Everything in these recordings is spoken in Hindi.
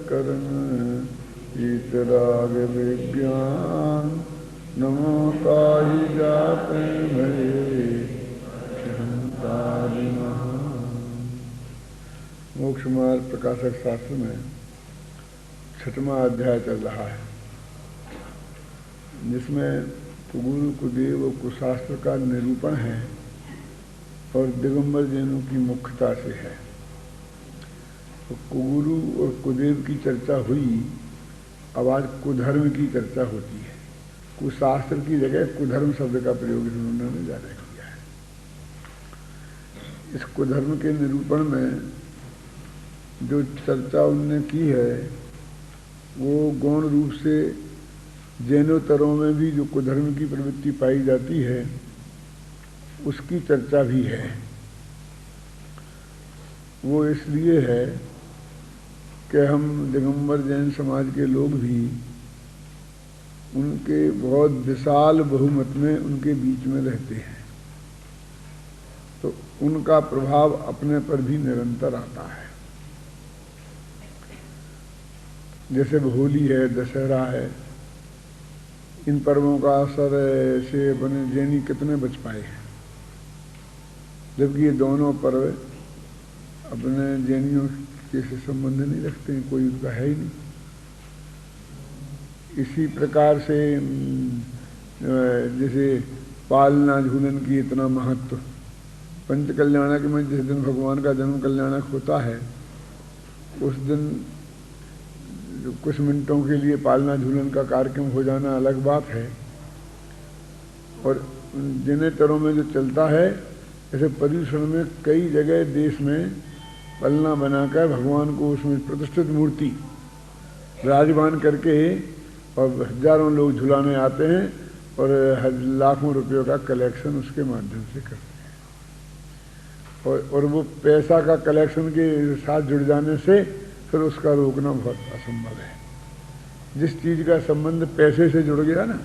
करण ईतराग विज्ञान नमो ताहि जाते भये चिरंतारि महान। मोक्ष मार्ग प्रकाशक शास्त्र में 6वां अध्याय चल रहा है, जिसमें कुगुरु कुदेव और कुशास्त्र का निरूपण है और दिगंबर जैनों की मुख्यता से है। तो कुगुरु और कुदेव की चर्चा हुई, अब आज कुधर्म की चर्चा होती है। कुशास्त्र की जगह कुधर्म शब्द का प्रयोग उन्होंने ज्यादा किया है। इस कुधर्म के निरूपण में जो चर्चा उनने की है वो गौण रूप से जैनोत्तरों में भी जो कुधर्म की प्रवृत्ति पाई जाती है उसकी चर्चा भी है। वो इसलिए है कि हम दिगंबर जैन समाज के लोग भी उनके बहुत विशाल बहुमत में उनके बीच में रहते हैं, तो उनका प्रभाव अपने पर भी निरंतर आता है। जैसे होली है, दशहरा है, इन पर्वों का असर से अपने जैनी कितने बच पाए हैं, जबकि ये दोनों पर्व अपने जैनियों के से संबंध नहीं रखते हैं, कोई उनका है ही नहीं। इसी प्रकार से जैसे पालना झूलन की इतना महत्व, पंच कल्याणक में जिस दिन भगवान का जन्म कल्याणक होता है उस दिन कुछ मिनटों के लिए पालना झूलन का कार्यक्रम हो जाना अलग बात है, और जैनेतरों में जो चलता है, जैसे पर्यूषण में कई जगह देश में पलना बनाकर भगवान को उसमें प्रतिष्ठित मूर्ति विराजमान करके और हजारों लोग झुलाने आते हैं और लाखों रुपयों का कलेक्शन उसके माध्यम से करते हैं, और वो पैसा का कलेक्शन के साथ जुड़ जाने से फिर उसका रोकना बहुत असंभव है। जिस चीज का संबंध पैसे से जुड़ गया ना,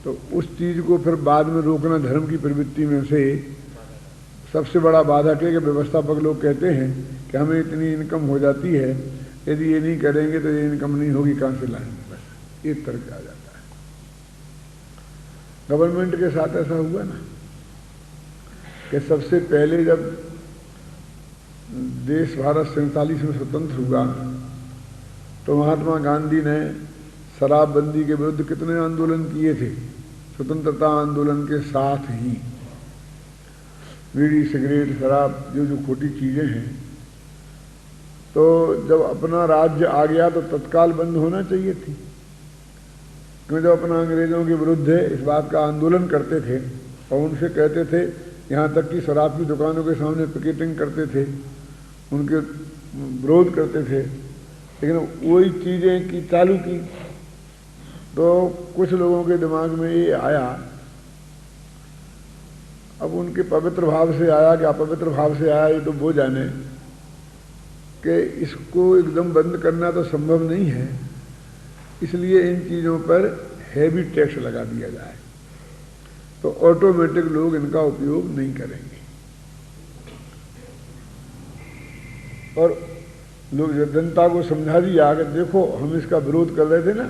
तो उस चीज को फिर बाद में रोकना धर्म की प्रवृत्ति में से सबसे बड़ा बाधक है। कि व्यवस्थापक लोग कहते हैं कि हमें इतनी इनकम हो जाती है, यदि ये नहीं करेंगे तो ये इनकम नहीं होगी, कहां से लाएंगे, बस एक तर्क आ जाता है। गवर्नमेंट के साथ ऐसा हुआ ना कि सबसे पहले जब देश भारत 47 में स्वतंत्र हुआ तो महात्मा गांधी ने शराबबंदी के विरुद्ध कितने आंदोलन किए थे। स्वतंत्रता आंदोलन के साथ ही बीड़ी, सिगरेट, शराब, जो जो खोटी चीजें हैं, तो जब अपना राज्य आ गया तो तत्काल बंद होना चाहिए थी। क्योंकि जब अपना अंग्रेजों के विरुद्ध इस बात का आंदोलन करते थे और उनसे कहते थे, यहाँ तक कि शराब की दुकानों के सामने पिकेटिंग करते थे, उनके विरोध करते थे, लेकिन वही चीजें की चालू की तो कुछ लोगों के दिमाग में ये आया, अब उनके पवित्र भाव से आया कि अपवित्र भाव से आया ये तो वो जाने, कि इसको एकदम बंद करना तो संभव नहीं है, इसलिए इन चीज़ों पर हैवी टैक्स लगा दिया जाए तो ऑटोमेटिक लोग इनका उपयोग नहीं करेंगे। और लोग जनता को समझा दिया कि देखो हम इसका विरोध कर रहे थे ना,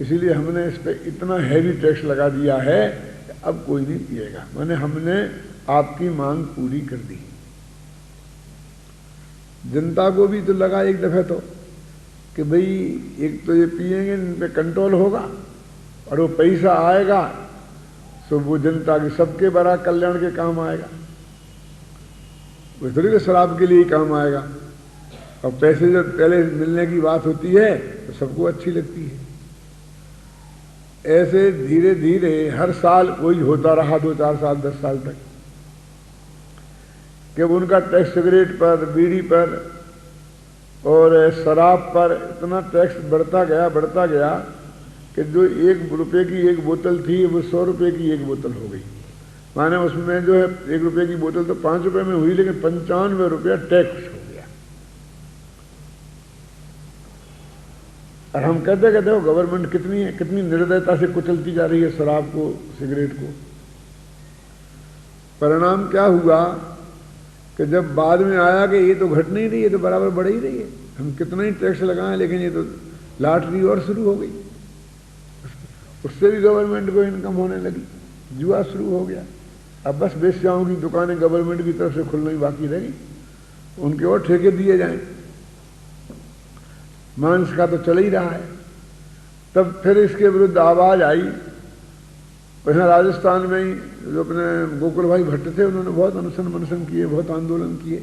इसीलिए हमने इस पर इतना हैवी टैक्स लगा दिया है, अब कोई नहीं पिएगा, माने हमने आपकी मांग पूरी कर दी। जनता को भी तो लगा एक दफे तो कि भाई एक तो ये पिएंगे, इन पे कंट्रोल होगा और वो पैसा आएगा तो वो जनता के सबके बड़ा कल्याण के काम आएगा, वो थोड़ी कि शराब के लिए ही काम आएगा। और पैसे जब पहले मिलने की बात होती है तो सबको अच्छी लगती है। ऐसे धीरे धीरे हर साल कोई होता रहा 2-4 साल 10 साल तक, कि उनका टैक्स सिगरेट पर, बीड़ी पर और शराब पर इतना टैक्स बढ़ता गया कि जो 1 रुपये की एक बोतल थी वो 100 रुपये की एक बोतल हो गई। माने उसमें जो है 1 रुपये की बोतल तो 5 रुपये में हुई, लेकिन 95 रुपया टैक्स हो गया। और हम कहते हो गवर्नमेंट कितनी निर्दयता से कुचलती जा रही है शराब को, सिगरेट को। परिणाम क्या हुआ कि जब बाद में आया कि ये तो घट नहीं रही है, तो बराबर बढ़ ही रही है, हम कितना ही टैक्स लगाएं लेकिन ये तो लॉटरी और शुरू हो गई, उससे भी गवर्नमेंट को इनकम होने लगी, जुआ शुरू हो गया। अब बस वेश्याओं की दुकानें गवर्नमेंट की तरफ से खुलना ही बाकी रह गई, उनके और ठेके दिए जाएं, मांस का तो चल ही रहा है। तब फिर इसके विरुद्ध आवाज आई, यहाँ राजस्थान में ही जो अपने गोकुल भाई भट्ट थे, उन्होंने बहुत अनशन मनशन किए, बहुत आंदोलन किए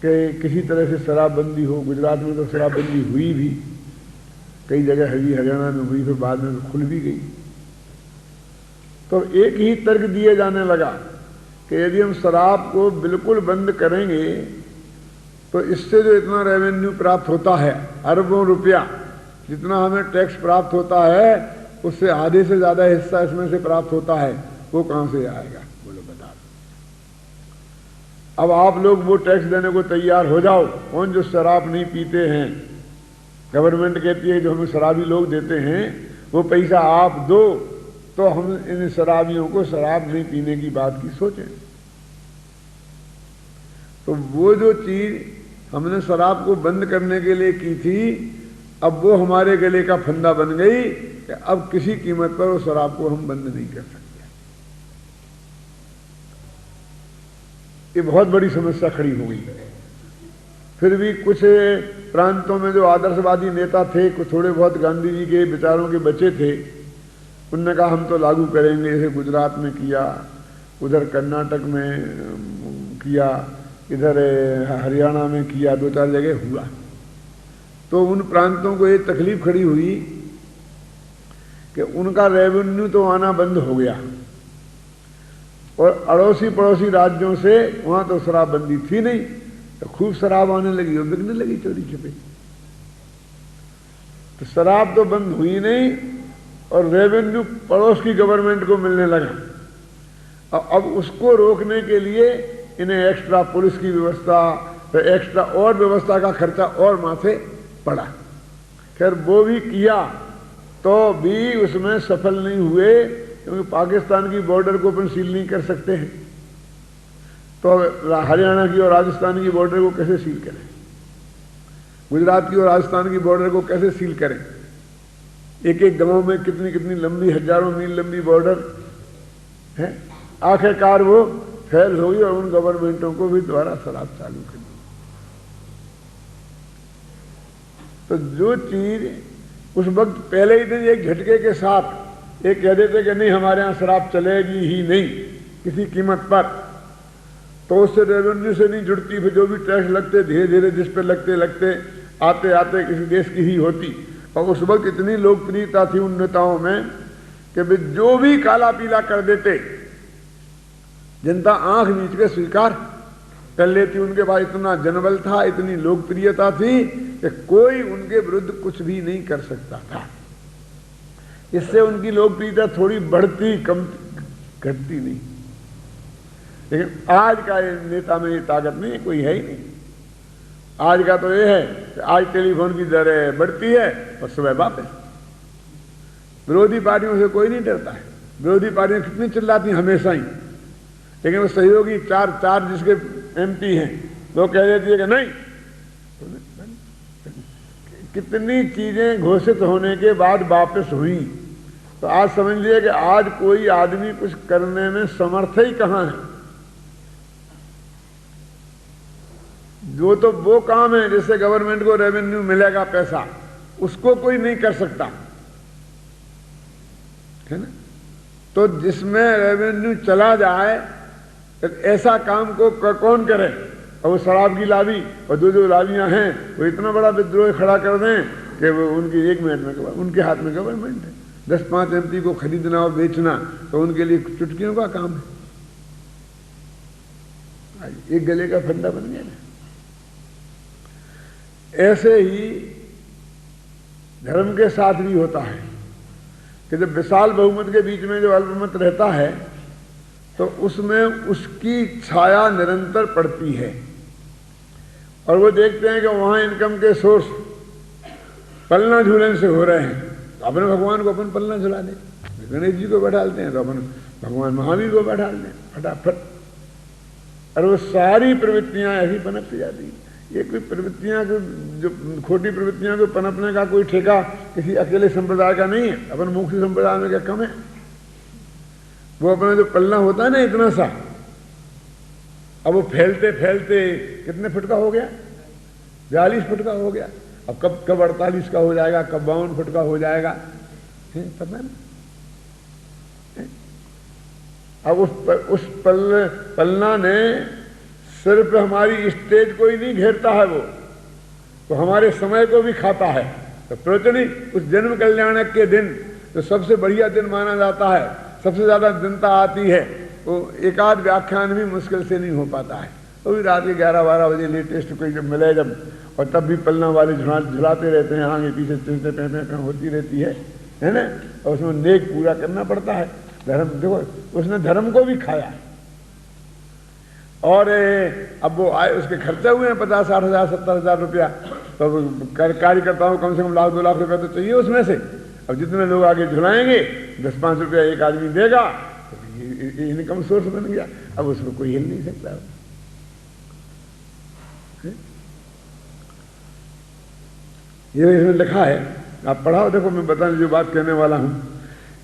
कि किसी तरह से शराबबंदी हो। गुजरात में तो शराबबंदी हुई भी, कई जगह हरियाणा में हुई, फिर बाद में खुल भी गई। तो एक ही तर्क दिए जाने लगा कि यदि हम शराब को बिल्कुल बंद करेंगे तो इससे जो इतना रेवेन्यू प्राप्त होता है, अरबों रुपया जितना हमें टैक्स प्राप्त होता है, उससे आधे से ज्यादा हिस्सा इसमें से प्राप्त होता है, वो कहां से आएगा? बोलो बता दो। अब आप लोग वो टैक्स देने को तैयार हो जाओ। कौन जो शराब नहीं पीते हैं, गवर्नमेंट कहती है जो हमें शराबी लोग देते हैं वो पैसा आप दो, तो हम इन शराबियों को शराब नहीं पीने की बात की सोचें। तो वो जो चीज हमने शराब को बंद करने के लिए की थी, अब वो हमारे गले का फंदा बन गई कि अब किसी कीमत पर वो शराब को हम बंद नहीं कर सकते। ये बहुत बड़ी समस्या खड़ी हो गई। फिर भी कुछ प्रांतों में जो आदर्शवादी नेता थे, कुछ थोड़े बहुत गांधी जी के विचारों के बचे थे, उनने कहा हम तो लागू करेंगे। जैसे गुजरात में किया, उधर कर्नाटक में किया, इधर हरियाणा में किया, 2-4 जगह हुआ। तो उन प्रांतों को ये तकलीफ खड़ी हुई कि उनका रेवेन्यू तो आना बंद हो गया और अड़ोसी पड़ोसी राज्यों से वहां तो शराबबंदी थी नहीं, तो खूब शराब आने लगी और बिकने लगी चोरी छिपे। तो शराब तो बंद हुई नहीं और रेवेन्यू पड़ोस की गवर्नमेंट को मिलने लगा। अब उसको रोकने के लिए इन्हें एक्स्ट्रा पुलिस की व्यवस्था, तो एक्स्ट्रा और व्यवस्था का खर्चा और माथे पड़ा। खैर वो भी किया तो भी उसमें सफल नहीं हुए, क्योंकि पाकिस्तान की बॉर्डर को अपन सील नहीं कर सकते हैं, तो हरियाणा की और राजस्थान की बॉर्डर को कैसे सील करें, गुजरात की और राजस्थान की बॉर्डर को कैसे सील करें? एक एक गांव में कितनी कितनी लंबी, हजारों मील लंबी बॉर्डर है। आखिरकार वो फेल हो गई और उन गवर्नमेंटों को भी दोबारा शराब चालू कर दी। तो जो चीज उस वक्त पहले ही दिन एक झटके के साथ एक कह देते कि नहीं हमारे यहां शराब चलेगी ही नहीं किसी कीमत पर, तो उससे रेवेन्यू से नहीं जुड़ती, फिर जो भी टैक्स लगते धीरे धीरे जिस पे लगते लगते आते आते किसी देश की ही होती। और उस वक्त इतनी लोकप्रियता थी उन नेताओं में कि वे जो भी काला पीला कर देते जनता आंख मीच के स्वीकार कर लेती। उनके पास इतना जनबल था, इतनी लोकप्रियता थी कि कोई उनके विरुद्ध कुछ भी नहीं कर सकता था। इससे उनकी लोकप्रियता थोड़ी बढ़ती, कम घटती नहीं। लेकिन आज का नेता में ये ताकत नहीं है, कोई है ही नहीं। आज का तो ये है कि आज टेलीफोन की दरें बढ़ती है और सुबह वापस। विरोधी पार्टियों से कोई नहीं डरता है। विरोधी पार्टियां कितनी चिल्लाती हमेशा ही, लेकिन वो सहयोगी चार जिसके एमपी हैं वो कह देती है कि नहीं। कितनी चीजें घोषित होने के बाद वापस हुई। तो आज समझ लीजिए कि आज कोई आदमी कुछ करने में समर्थ ही कहां है। जो तो वो काम है जिससे गवर्नमेंट को रेवेन्यू मिलेगा पैसा, उसको कोई नहीं कर सकता है ना। तो जिसमें रेवेन्यू चला जाए ऐसा काम को कौन करे? और वो शराब की लाभी और जो लाभियां हैं वो इतना बड़ा विद्रोह खड़ा कर दें कि वो उनकी 1 मिनट में उनके हाथ में गवर्नमेंट है। 10-5 एमपी को खरीदना और बेचना तो उनके लिए चुटकियों का काम है। एक गले का फंदा बन गया ना। ऐसे ही धर्म के साथ भी होता है कि जब विशाल बहुमत के बीच में जो अल्पमत रहता है तो उसमें उसकी छाया निरंतर पड़ती है। और वो देखते हैं कि वहां इनकम के सोर्स पलना झूलन से हो रहे हैं, तो अपने भगवान को अपन पलना झुला दें। गणेश जी को बैठालते हैं तो अपन भगवान महावीर को बैठा दें फटाफट। और वो सारी प्रवृत्तियां ऐसी पनपती जाती हैं। ये कोई प्रवृत्तियां जो खोटी प्रवृत्तियां को पनपने का कोई ठेका किसी अकेले संप्रदाय का नहीं है। अपन मुख्य संप्रदाय में क्या कम है? वो अपना जो पल्ला होता है ना इतना सा, अब वो फैलते फैलते कितने फुट का हो गया? 42 फुट का हो गया। अब कब 48 का हो जाएगा, कब 52 फुट का हो जाएगा, पता नहीं। अब उस पलना ने सिर्फ हमारी स्टेज को ही नहीं घेरता है, वो तो हमारे समय को भी खाता है। तो प्रोचनी उस जन्म कल्याणक के दिन जो सबसे बढ़िया दिन माना जाता है, सबसे ज्यादा जनता आती है, वो एक आध व्याख्यान भी मुश्किल से नहीं हो पाता है। वो भी रात के 11-12 बजे लेटेस्ट कोई जब मिले जब, और तब भी पलना वाले झुलाते रहते हैं, आगे पीछे चिंते पे होती रहती है ना। और उसमें नेक पूरा करना पड़ता है। धर्म देखो, उसने धर्म को भी खाया। और अब वो आए, उसके खर्चे हुए हैं 50-60 हज़ार 70 हज़ार रुपया। तो कार्यकर्ताओं को कम से कम 1-2 लाख रुपया तो चाहिए उसमें से। अब जितने लोग आगे झुलाएंगे 10-5 रुपया एक आदमी देगा, तो इनकम सोर्स बन गया। अब उसको कोई हिल नहीं सकता। ये इसमें लिखा है, आप पढ़ाओ, देखो मैं बताने जो बात कहने वाला हूं।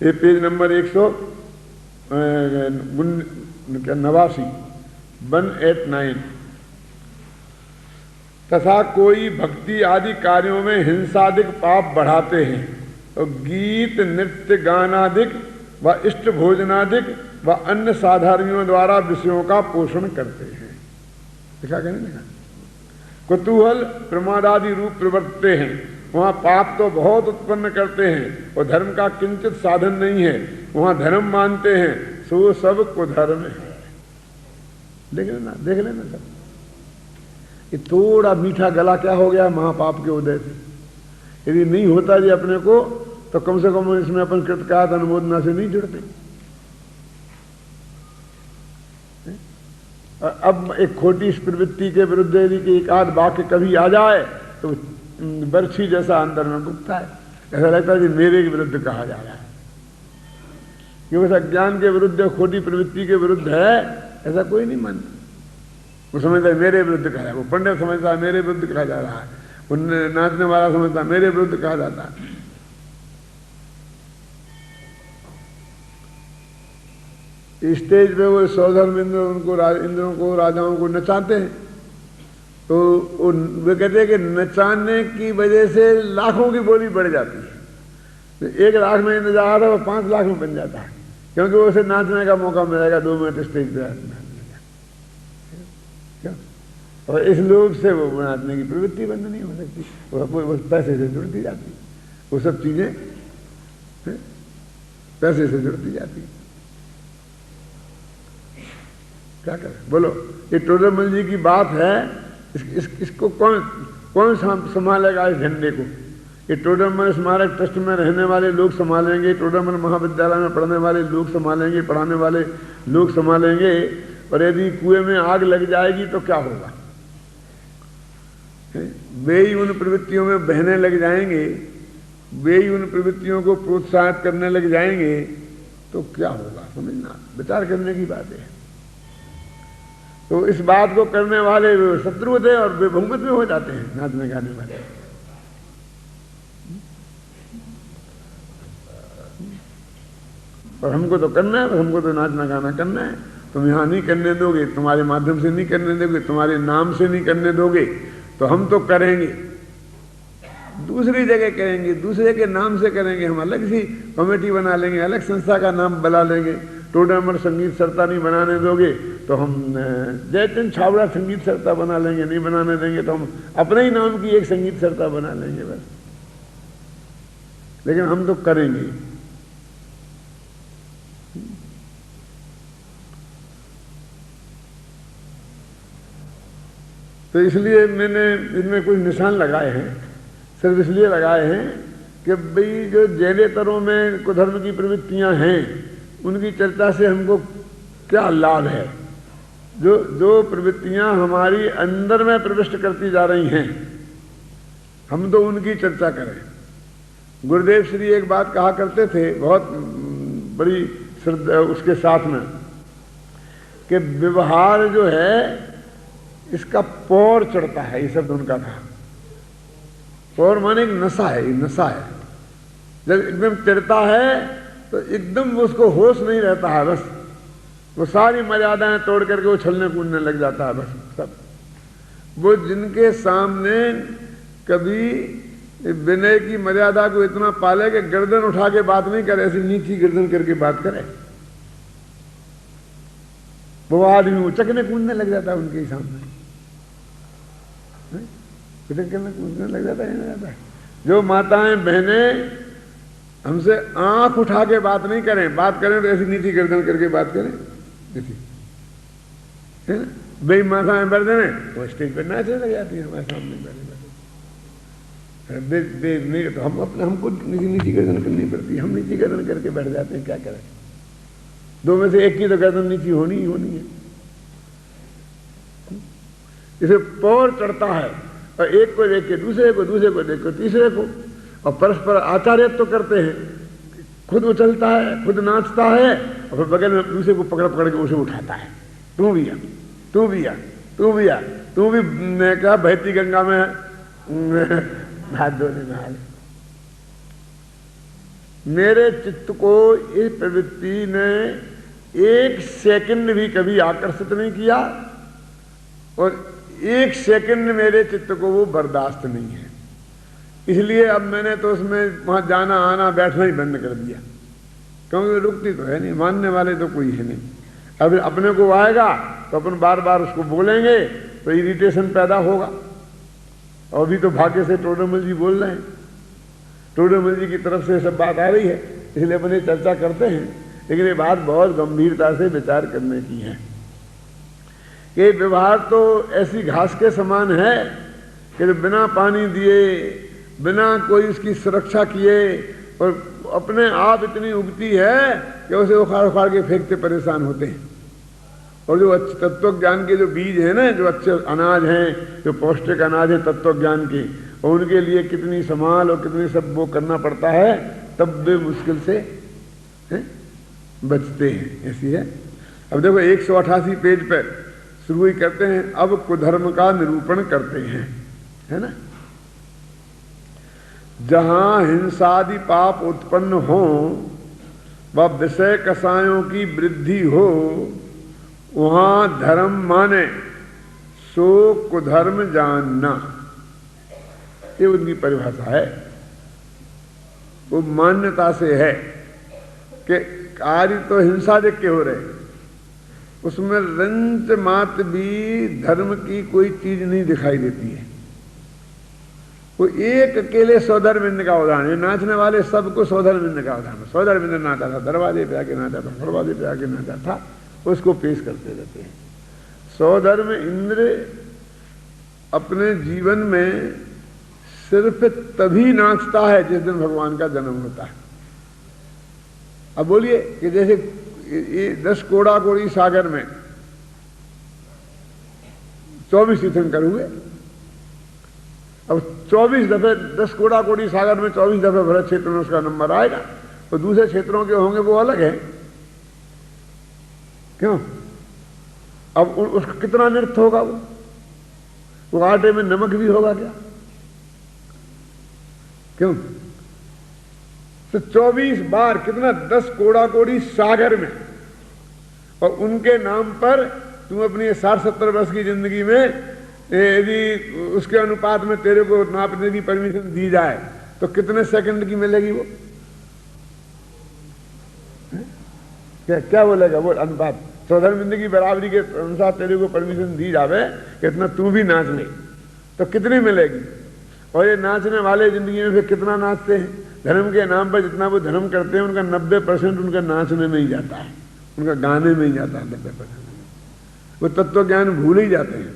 ये पेज नंबर 189 तथा कोई भक्ति आदि कार्यों में हिंसादिक पाप बढ़ाते हैं तो गीत नृत्य गानादिक व इष्ट भोजनादिक व अन्य साधारणियों द्वारा विषयों का पोषण करते हैं। देखा कहने लगा, कुतूहल प्रमादादि रूप प्रवर्तते हैं। वहां पाप तो बहुत उत्पन्न करते हैं और धर्म का किंचित साधन नहीं है। वहां धर्म मानते हैं, सो सब कुधर्म है। देख लेना सब। ये थोड़ा मीठा गला क्या हो गया महापाप के उदय से। यदि नहीं होता जी अपने को, तो कम से कम इसमें अपन कृतकार्य अनुमोदना से नहीं जुड़ते। अब एक खोटी इस प्रवृत्ति के विरुद्ध यदि एक आध वाक्य कभी आ जाए तो बर्छी जैसा अंदर में घुटता है। ऐसा लगता है कि मेरे के विरुद्ध कहा जा रहा है। क्योंकि अज्ञान के विरुद्ध, खोटी प्रवृत्ति के विरुद्ध है, ऐसा कोई नहीं मानता। वो समझता है मेरे विरुद्ध कहा है, वो पंडित समझता है मेरे विरुद्ध कहा जा रहा है, वो नाचने वाला समझता है मेरे विरुद्ध कहा जाता है। स्टेज पे वो सौधर्म इंद्रों को राजाओं को नचाते हैं, तो वे कहते हैं कि नचाने की वजह से लाखों की बोली बढ़ जाती है। तो 1 लाख में नचा रहा था वो 5 लाख में बन जाता है, क्योंकि उसे नाचने का मौका मिलेगा 2 मिनट स्टेज पे। और इस लोभ से वो नाचने की प्रवृत्ति बंद नहीं हो सकती, वो पैसे से जुड़ती जाती, वो सब चीजें पैसे से जुड़ती जाती। क्या करें बोलो? ये टोडरमल जी की बात है। इसको कौन संभालेगा इस झंडे को? ये टोडरमल स्मारक ट्रस्ट में रहने वाले लोग संभालेंगे, टोडरमल महाविद्यालय में पढ़ने वाले लोग संभालेंगे, पढ़ाने वाले लोग संभालेंगे। और यदि कुएं में आग लग जाएगी तो क्या होगा? वे ही उन प्रवृत्तियों में बहने लग जाएंगे, वे ही उन प्रवृत्तियों को प्रोत्साहित करने लग जाएंगे, तो क्या होगा? समझना, विचार करने की बात है। तो इस बात को करने वाले शत्रु होते हैं और वे बहुमत में हो जाते हैं नाचने गाने वाले। और हमको तो करना है, हमको तो नाचना गाना करना है। तुम यहां नहीं करने दोगे, तुम्हारे माध्यम से नहीं करने दोगे, तुम्हारे नाम से नहीं करने दोगे, तो हम तो करेंगे, दूसरी जगह करेंगे, दूसरे के नाम से करेंगे। हम अलग सी कमेटी बना लेंगे, अलग संस्था का नाम बना लेंगे। टोडरमल संगीत सरता नहीं बनाने दोगे तो हम जयचंद छावड़ा संगीत सरता बना लेंगे, नहीं बनाने देंगे तो हम अपने ही नाम की एक संगीत सरता बना लेंगे बस। लेकिन हम तो करेंगे। तो इसलिए मैंने इनमें कुछ निशान लगाए हैं, सिर्फ इसलिए लगाए हैं कि भाई जो जैनेतरों में कुधर्म की प्रवृत्तियां हैं उनकी चर्चा से हमको क्या लाभ है। जो प्रवृत्तियां हमारी अंदर में प्रविष्ट करती जा रही हैं, हम तो उनकी चर्चा करें। गुरुदेव श्री एक बात कहा करते थे बहुत बड़ी श्रद्धा उसके साथ में कि व्यवहार जो है इसका पौर चढ़ता है, ये शब्द उनका था। पौर माने एक नशा है, ये नशा है। जब एकदम चढ़ता है तो एकदम उसको होश नहीं रहता है, बस वो सारी मर्यादाएं तोड़ करके वो छलने कूदने लग जाता है बस सब। वो जिनके सामने कभी विनय की मर्यादा को इतना पाले कि गर्दन उठा के बात नहीं करे, ऐसी नीची गर्दन करके बात करे, वो आदमी उचकने कूदने लग जाता है उनके सामने, उचकने कूदने लग जाता है। जो माताएं बहनें हमसे आंख उठा के बात नहीं करें, बात करें तो ऐसी नीची गर्दन करके बात करें, है ना। बेईमाताएं बैठ जाए वो स्टेज पर नाचने लग जाती है हमारे सामने बैठे। तो हम अपने हमको नीची गर्दन करनी पड़ती है, हम नीची गर्दन करके बैठ जाते हैं, क्या करें। दो में से एक की तो गर्दन नीची होनी ही होनी है। इसे पौर चढ़ता है और एक को देख के दूसरे को, दूसरे को देख के तीसरे को, और परस्पर आचार्य तो करते हैं। खुद उछलता है, खुद नाचता है और फिर बगल में दूसरे को पकड़ पकड़ के उसे उठाता है, तू भी आ, तू भी आ, तू भी आ, तू भी क्या बहती गंगा में हाथ धोने में हाल। मेरे चित्त को इस प्रवृत्ति ने एक सेकंड भी कभी आकर्षित नहीं किया और एक सेकंड मेरे चित्त को वो बर्दाश्त नहीं है। इसलिए अब मैंने तो उसमें वहां जाना आना बैठना ही बंद कर दिया, क्योंकि रुकती तो है नहीं, मानने वाले तो कोई है नहीं। अब अपने को आएगा तो अपन बार बार उसको बोलेंगे तो इरिटेशन पैदा होगा। और अभी तो भाग्य से टोडरमल जी बोल रहे हैं, टोडरमल जी की तरफ से सब बात आ रही है, इसलिए अपने चर्चा करते हैं। लेकिन ये बात बहुत गंभीरता से विचार करने की है कि व्यवहार तो ऐसी घास के समान है कि जो बिना पानी दिए, बिना कोई उसकी सुरक्षा किए और अपने आप इतनी उगती है कि उसे उखाड़ उखाड़ के फेंकते परेशान होते हैं। और जो अच्छे तत्व ज्ञान के जो बीज हैं ना, जो अच्छे अनाज हैं, जो पौष्टिक अनाज है तत्व ज्ञान के, और उनके लिए कितनी संभाल और कितनी सब वो करना पड़ता है, तब वे मुश्किल से बचते हैं। ऐसी है। अब देखो 188 पेज पर शुरू ही करते हैं, अब कुधर्म का निरूपण करते हैं, है ना। जहां हिंसादि पाप उत्पन्न हो व विषय कसायों की वृद्धि हो, वहां धर्म माने सो कुधर्म जानना। ये उनकी परिभाषा है, वो मान्यता से है कि कार्य तो हिंसा देख के हो रहे, उसमें रंच मात्र भी धर्म की कोई चीज नहीं दिखाई देती है। वो एक अकेले सौधर्मिंद का उदाहरण है, नाचने वाले सबको सौधर्मिंद का उदाहरण। सौधर्मिंद नाचा था, दरवाजे पे आके नाचा था, दरवाजे पे आके नाचा था, उसको पेश करते रहते हैं। सौधर्म इंद्र अपने जीवन में सिर्फ तभी नाचता है जिस दिन भगवान का जन्म होता है। अब बोलिए कि जैसे 10 कोड़ा कोड़ी सागर में 24 तीर्थंकर हुए, अब 24 दफे 10 कोड़ा कोड़ी सागर में 24 दफे भरत क्षेत्र में उसका नंबर आएगा, तो दूसरे क्षेत्रों के होंगे वो अलग है, क्यों। अब उसका कितना नृत्य होगा, वो आटे में नमक भी होगा क्या, क्यों। तो 24 बार कितना, 10 कोड़ा कोड़ी सागर में, और उनके नाम पर तुम अपनी 60-70 वर्ष की जिंदगी में यदि उसके अनुपात में तेरे को नापने की परमिशन दी जाए तो कितने सेकंड की मिलेगी वो, क्या क्या बोलेगा वो अनुपात। सौधर्मिंद की बराबरी के अनुसार तेरे को परमिशन दी जावे कि इतना तू भी नाच ले, तो कितनी मिलेगी। और ये नाचने वाले जिंदगी में फिर कितना नाचते हैं, धर्म के नाम पर जितना वो धर्म करते हैं उनका 90% उनका नाचने में ही जाता है, उनका गाने में ही जाता है 90%। वो तत्व ज्ञान भूल ही जाते हैं।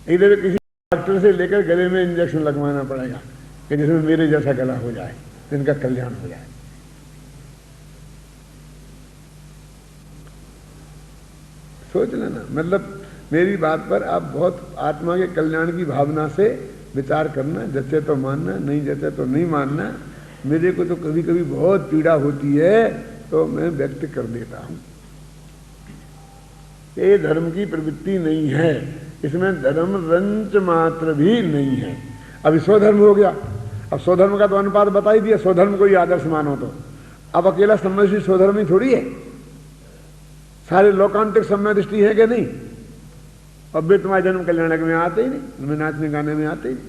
इधर किसी डॉक्टर से लेकर गले में इंजेक्शन लगवाना पड़ेगा कि जिसमें मेरे जैसा गला हो जाए, जिनका कल्याण हो जाए। सोच लेना, मतलब मेरी बात पर आप बहुत आत्मा के कल्याण की भावना से विचार करना, जैसे तो मानना, नहीं जैसे तो नहीं मानना। मेरे को तो कभी कभी बहुत पीड़ा होती है तो मैं व्यक्त कर देता हूं। ये धर्म की प्रवृत्ति नहीं है, इसमें धर्म रंच मात्र भी नहीं है। अब स्वधर्म हो गया, अब स्वधर्म का तो अनुपात बता ही दिया, स्वधर्म को ही आदर्श मानो तो अब अकेला समय दृष्टि स्वधर्म ही थोड़ी है, सारे लोकांतिक समय दृष्टि है कि नहीं। अब भी तुम्हारे जन्म कल्याणक में आते ही नहीं, उनमें नाचने गाने में आते ही नहीं,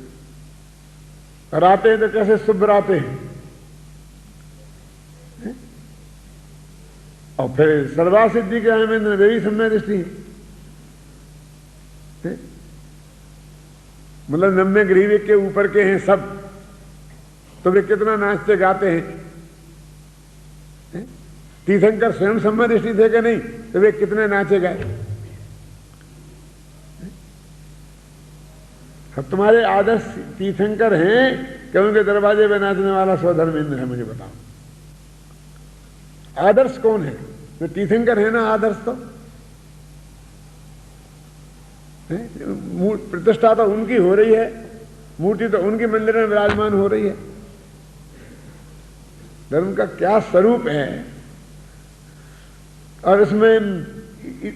और आते हैं तो कैसे शुभ्र आते हैं। और फिर सर्वा सिद्धि के हमें वे भी समय दृष्टि है, मतलब 90 गरीब के ऊपर के हैं सब, तो वे कितना नाचते गाते हैं। तीर्थंकर स्वयं समय दृष्टि थे कि नहीं, तो वे कितने नाचे गए। अब तुम्हारे आदर्श तीर्थंकर हैं कि उनके दरवाजे पे नाचने वाला स्वधर्मेंद्र है, मुझे बताओ आदर्श कौन है? तो तीर्थंकर है ना आदर्श, तो प्रतिष्ठा तो उनकी हो रही है, मूर्ति तो उनके मंदिर में विराजमान हो रही है। धर्म का क्या स्वरूप है, और इसमें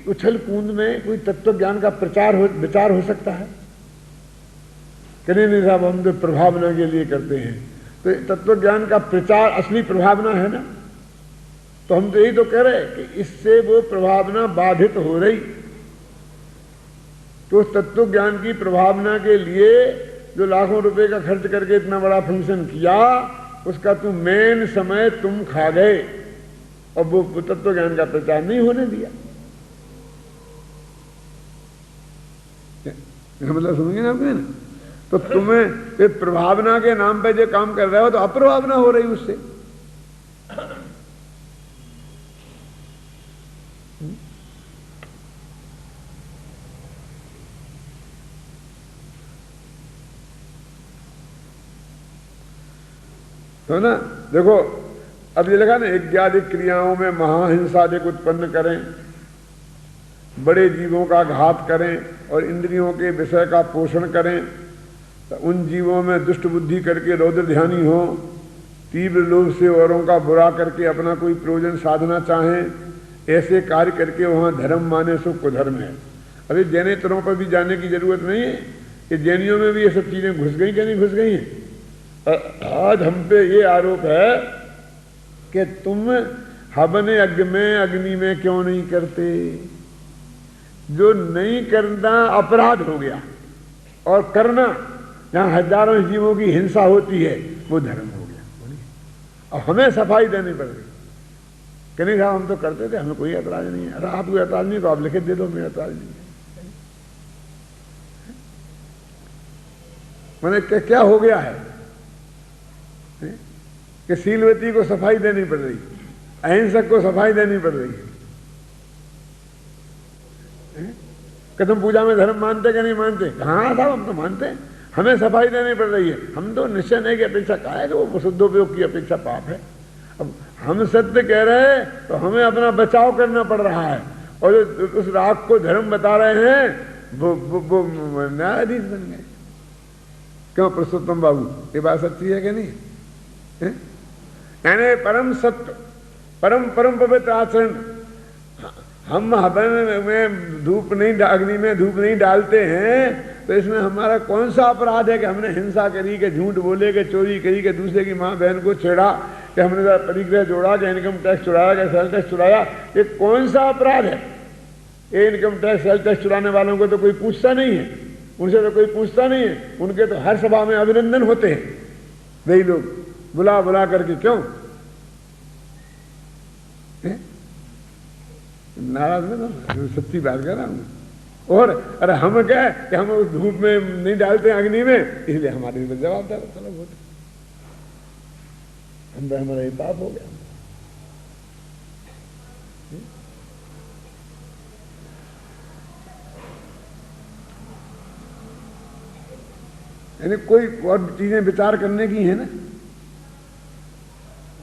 उछल कूद में कोई तत्व ज्ञान का विचार हो सकता है? नहीं साहब, हम तो प्रभावना के लिए करते हैं, तो तत्व ज्ञान का प्रचार असली प्रभावना है ना। तो हम तो यही तो कह रहे हैं कि इससे वो प्रभावना बाधित हो रही, तो तत्व ज्ञान की प्रभावना के लिए जो लाखों रुपए का खर्च करके इतना बड़ा फंक्शन किया, उसका तुम मेन समय तुम खा गए, और वो तत्व ज्ञान का प्रचार नहीं होने दिया। मतलब समझिए ना आपने ना, तो तुम्हें प्रभावना के नाम पे जो काम कर रहे हो तो अप्रभावना हो रही उससे। तो ना देखो, अब ये लगा ना, यज्ञादि क्रियाओं में महाहिंसादिक उत्पन्न करें, बड़े जीवों का घात करें और इंद्रियों के विषय का पोषण करें, तो उन जीवों में दुष्ट बुद्धि करके रौद्र ध्यानी हो, तीव्र लोभ से औरों का बुरा करके अपना कोई प्रयोजन साधना चाहें, ऐसे कार्य करके वहां धर्म माने सो कुधर्म है। अभी जैनेतरों पर भी जाने की जरूरत नहीं है कि जैनियों में भी ये सब चीजें घुस गई कि नहीं घुस गई हैं। आज हम पे ये आरोप है कि तुम हवन यज्ञ में अग्नि में क्यों नहीं करते। जो नहीं करना अपराध हो गया, और करना जहां हजारों जीवों की हिंसा होती है वो धर्म हो गया। और हमें सफाई देनी पड़ रही कि नहीं साहब हम तो करते थे, हमें कोई ऐतराज नहीं है। अरे आप कोई ऐतराज नहीं तो आप लिखित दे दो, मेरा ऐतराज नहीं है। मैंने क्या हो गया है कि शीलवती को सफाई देनी पड़ रही, अहिंसक को सफाई देनी पड़ रही है। कि तुम पूजा में धर्म मानते कि नहीं मानते? हाँ साहब हम तो मानते हैं, हमें सफाई देनी पड़ रही है। हम तो निश्चय नहीं की अपेक्षा कहा है कि वो शुद्धोपयोग की अपेक्षा पाप है। अब हम सत्य कह रहे हैं तो हमें अपना बचाव करना पड़ रहा है, और उस राग को धर्म बता रहे हैं वो न्यायाधीश बन गए। क्यों पुरुषोत्तम बाबू, ये बात सच्ची है कि नहीं? यानी परम सत्य, परम पवित्र आचरण। हम हवन में धूप नहीं, अग्नि में धूप नहीं डालते हैं, तो इसमें हमारा कौन सा अपराध है कि हमने हिंसा करी, कि झूठ बोले, कि चोरी करी, कि दूसरे की माँ बहन को छेड़ा, कि हमने परिग्रह जोड़ा, कि इनकम टैक्स चुराया, कि सेल टैक्स चुराया। ये कौन सा अपराध है? ये इनकम टैक्स सेल टैक्स चुराने वालों को तो कोई पूछता नहीं है, उनसे तो कोई पूछता नहीं है। उनके तो हर सभा में अभिनंदन होते हैं, वही लोग बुला बुला करके। क्यों नाराज में? तो सच्ची बात कर रहा हूं। और अरे हम क्या कि हम उस धूप में नहीं डालते अग्नि में, इसलिए हमारे लिए जवाबदार चलो बहुत अंदर हमारा ये पाप हो गया। यानी कोई और चीजें विचार करने की है ना।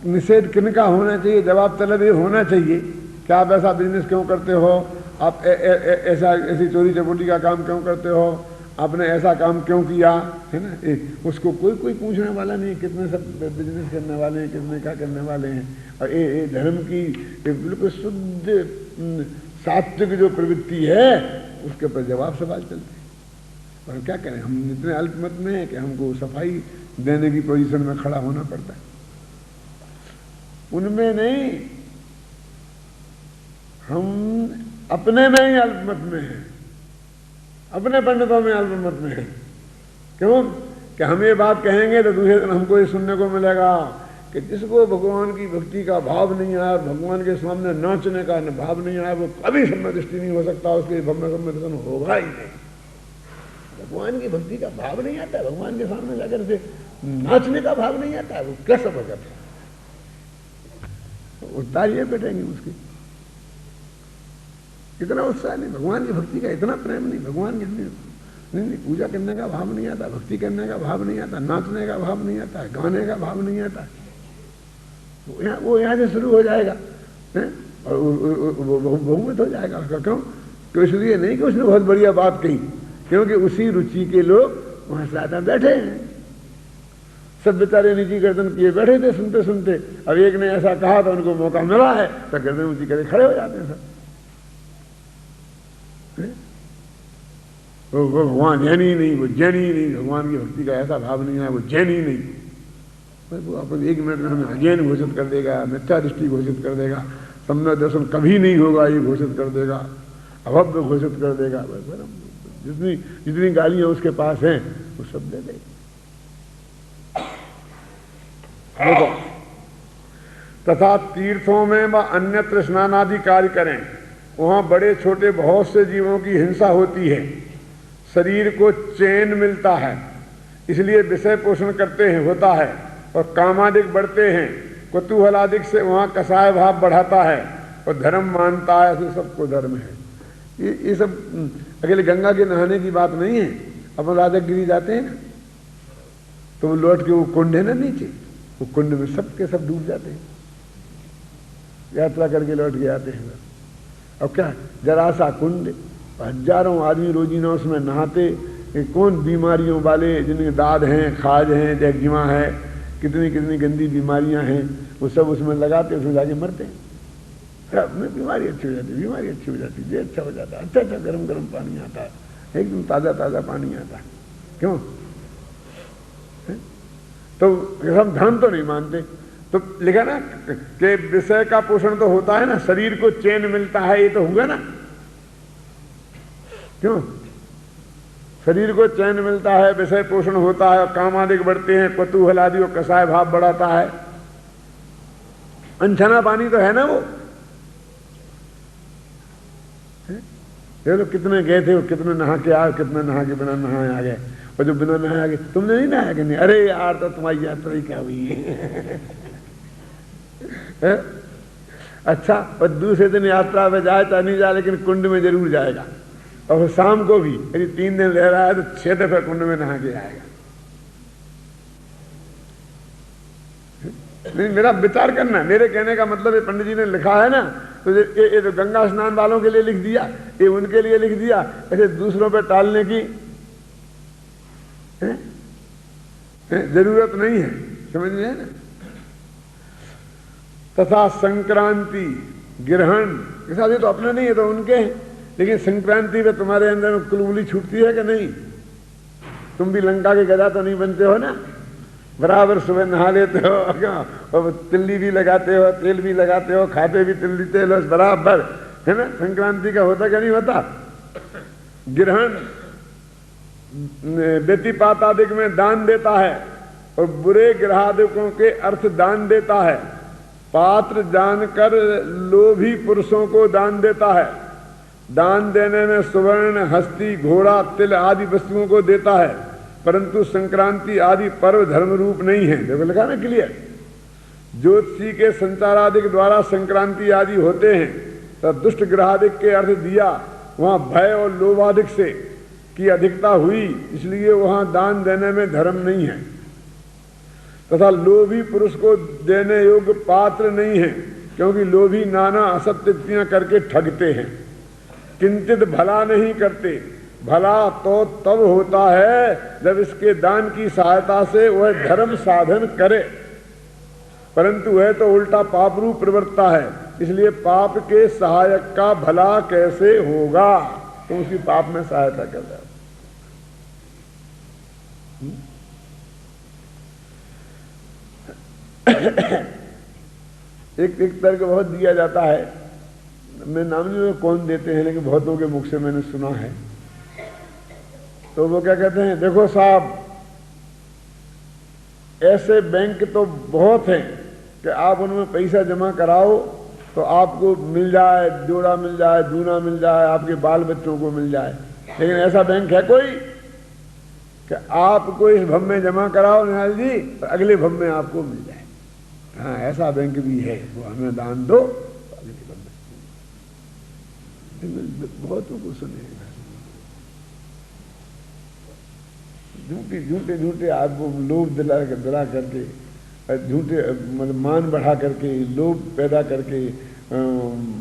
निषेध किनका होना चाहिए, जवाब तलब ये होना चाहिए कि आप ऐसा बिजनेस क्यों करते हो, आप ऐसी चोरी चपोटी का काम क्यों करते हो, आपने ऐसा काम क्यों किया, है ना। उसको कोई पूछने वाला नहीं, कितने सब बिजनेस करने वाले हैं, कितने क्या करने वाले हैं। और ये धर्म की बिल्कुल शुद्ध सात्विक जो प्रवृत्ति है उसके ऊपर जवाब सवाल चलते हैं। और क्या करें, हम इतने अल्पमत में हैं कि हमको सफाई देने की पोजीशन में खड़ा होना पड़ता है। उनमें नहीं, हम अपने में ही अल्पमत में हैं, अपने पंडितों में अल्पमत में हैं। क्यों कि हम ये बात कहेंगे तो दूसरे दिन हमको ये सुनने को मिलेगा कि जिसको भगवान की भक्ति का भाव नहीं आया, भगवान के सामने नाचने का भाव नहीं आया, वो कभी सम्यदृष्टि नहीं हो सकता, उसके सम्यदर्शन होगा ही नहीं। भगवान की भक्ति का भाव नहीं आता है, भगवान के सामने जाकर से नाचने का भाव नहीं आता है, वो कैसा भगत है। उतारिए बैठेंगे उसकी, इतना उत्साह नहीं, भगवान की भक्ति का इतना प्रेम नहीं, भगवान की नहीं, पूजा करने का भाव नहीं आता, भक्ति करने का भाव नहीं आता, नाचने का भाव नहीं आता, गाने का भाव नहीं आता। वो यहाँ से शुरू हो जाएगा है? और बहुमत हो जाएगा उसका। क्यों? तो इसलिए नहीं कि उसने बहुत बढ़िया बात कही, क्योंकि उसी रुचि के लोग वहां ज्यादा बैठे हैं। सब बेचारे निजी गर्दन किए बैठे थे सुनते सुनते। अब एक ने ऐसा कहा तो उनको मौका मिला है तो गर्दन ऊंची करे खड़े हो जाते हैं सब। वो भगवान जैन ही नहीं, वो जैन ही नहीं, भगवान की भक्ति का ऐसा भाव नहीं है, वो जैन ही नहीं। वो अपन 1 मिनट में हमें अजैन घोषित कर देगा, मिथ्या दृष्टि घोषित कर देगा, सम्यक दर्शन कभी नहीं होगा ये घोषित कर देगा, अभव्य घोषित कर देगा। जितनी गालियां उसके पास हैं वो सब दे देगा। देखो, तथा तीर्थों में व अन्यत्र स्नान आदि कार्य करें, वहां बड़े छोटे बहुत से जीवों की हिंसा होती है, शरीर को चैन मिलता है, इसलिए विषय पोषण करते हैं होता है, और कामादिक बढ़ते हैं, कुतूहलादिक से वहां कसाय भाव बढ़ाता है, और धर्म मानता है, ऐसे सबको धर्म है। ये सब अकेले गंगा के नहाने की बात नहीं है। अपन राजगिरी जाते हैं ना, तो वो लौट के वो कुंड है ना नीचे, वो कुंड में सब के सब डूब जाते हैं, यात्रा करके लौट के आते हैं। और क्या जरा सा कुंड, हजारों आदमी रोजीना उसमें नहाते। कौन बीमारियों वाले जिनके दाद हैं, खाज हैं, एक्जिमा है, कितनी कितनी गंदी बीमारियां हैं, वो सब उसमें लगाते, उसमें जाके मरते हैं। में बीमारी अच्छी हो जाती, बीमारी अच्छी हो जाती, ये अच्छा हो जाता है, अच्छा गर्म गर्म पानी आता है, एकदम ताज़ा ताज़ा पानी आता है। क्यों? तो हम धर्म तो नहीं मानते। तो लिखा ना कि विषय का पोषण तो होता है ना, शरीर को चैन मिलता है, ये तो हुआ ना। क्यों? शरीर को चैन मिलता है, विषय पोषण होता है, काम आदि बढ़ते हैं, कुतूहल आदि और कसाय भाव बढ़ाता है। अनछना पानी तो है ना वो। ये लोग कितने गए थे, कितने नहा के आए, कितने नहा के बिना नहाए आ गए, और जो बिना नहाए आ गए, तुमने नहीं नहाया कि नहीं? अरे यार तो तुम्हारी यात्रा ही क्या हुई है? अच्छा, और दूसरे दिन यात्रा में जाए तो नहीं जाए, लेकिन कुंड में जरूर जाएगा, और शाम को भी यदि 3 दिन रह रहा है तो 6 दफे कुंड में नहा के आएगा। नहीं, मेरा विचार करना, मेरे कहने का मतलब ये पंडित जी ने लिखा है ना, तो ये तो गंगा स्नान वालों के लिए लिख दिया, ये उनके लिए लिख दिया, ऐसे दूसरों पे टालने की जरूरत नहीं है, समझ में है ना। तथा संक्रांति ग्रहण के साथ, ये तो अपने नहीं है तो उनके हैं, लेकिन संक्रांति पे तुम्हारे अंदर में कुलबुली छूटती है कि नहीं? तुम भी लंका के गधा तो नहीं बनते हो ना, बराबर सुबह नहा लेते हो, और तिल्ली भी लगाते हो, तेल भी लगाते हो, खाते भी तिल्ली तेल बराबर, है ना। संक्रांति का होता क्या नहीं होता? ग्रहण व्यतिपात आदि में दान देता है, और बुरे ग्रहादिकों के अर्थ दान देता है, पात्र जानकर लोभी पुरुषों को दान देता है, दान देने में सुवर्ण, हस्ती, घोड़ा, तिल आदि वस्तुओं को देता है, परंतु संक्रांति आदि पर्व धर्म रूप नहीं है। देखो लिखा ना क्लियर। ज्योतिषी के संचार आदि के द्वारा संक्रांति आदि होते हैं, तब दुष्ट ग्रहादिक के अर्थ दिया, वहां भय और लोभादिक से की अधिकता हुई, इसलिए वहां दान देने में धर्म नहीं है। तथा लोभी पुरुष को देने योग्य पात्र नहीं है, क्योंकि लोभी नाना असत्युक्तियां करके ठगते हैं, किंचित भला नहीं करते। भला तो तब होता है जब इसके दान की सहायता से वह धर्म साधन करे, परंतु वह तो उल्टा पाप रूप प्रवृत्ता है, इसलिए पाप के सहायक का भला कैसे होगा? तो उसकी पाप में सहायता कर रहा है। एक तर्क बहुत दिया जाता है, मैं नाम नहीं कौन देते हैं, लेकिन बहुतों के मुख से मैंने सुना है। तो वो क्या कहते हैं, देखो साहब, ऐसे बैंक तो बहुत हैं कि आप उनमें पैसा जमा कराओ तो आपको मिल जाए, जोड़ा मिल जाए, दूना मिल जाए, आपके बाल बच्चों को मिल जाए। लेकिन ऐसा बैंक है कोई कि आपको इस भव में जमा कराओ निहाल जी, और अगले भव में आपको मिल जाए। हाँ, ऐसा बैंक भी है, वो हमें दान दो तो अगले भव में। बहुतों को सुने झूठे झूठे आपको लोभ दिला करके, झूठे मतलब मान बढ़ा करके, लोभ पैदा करके,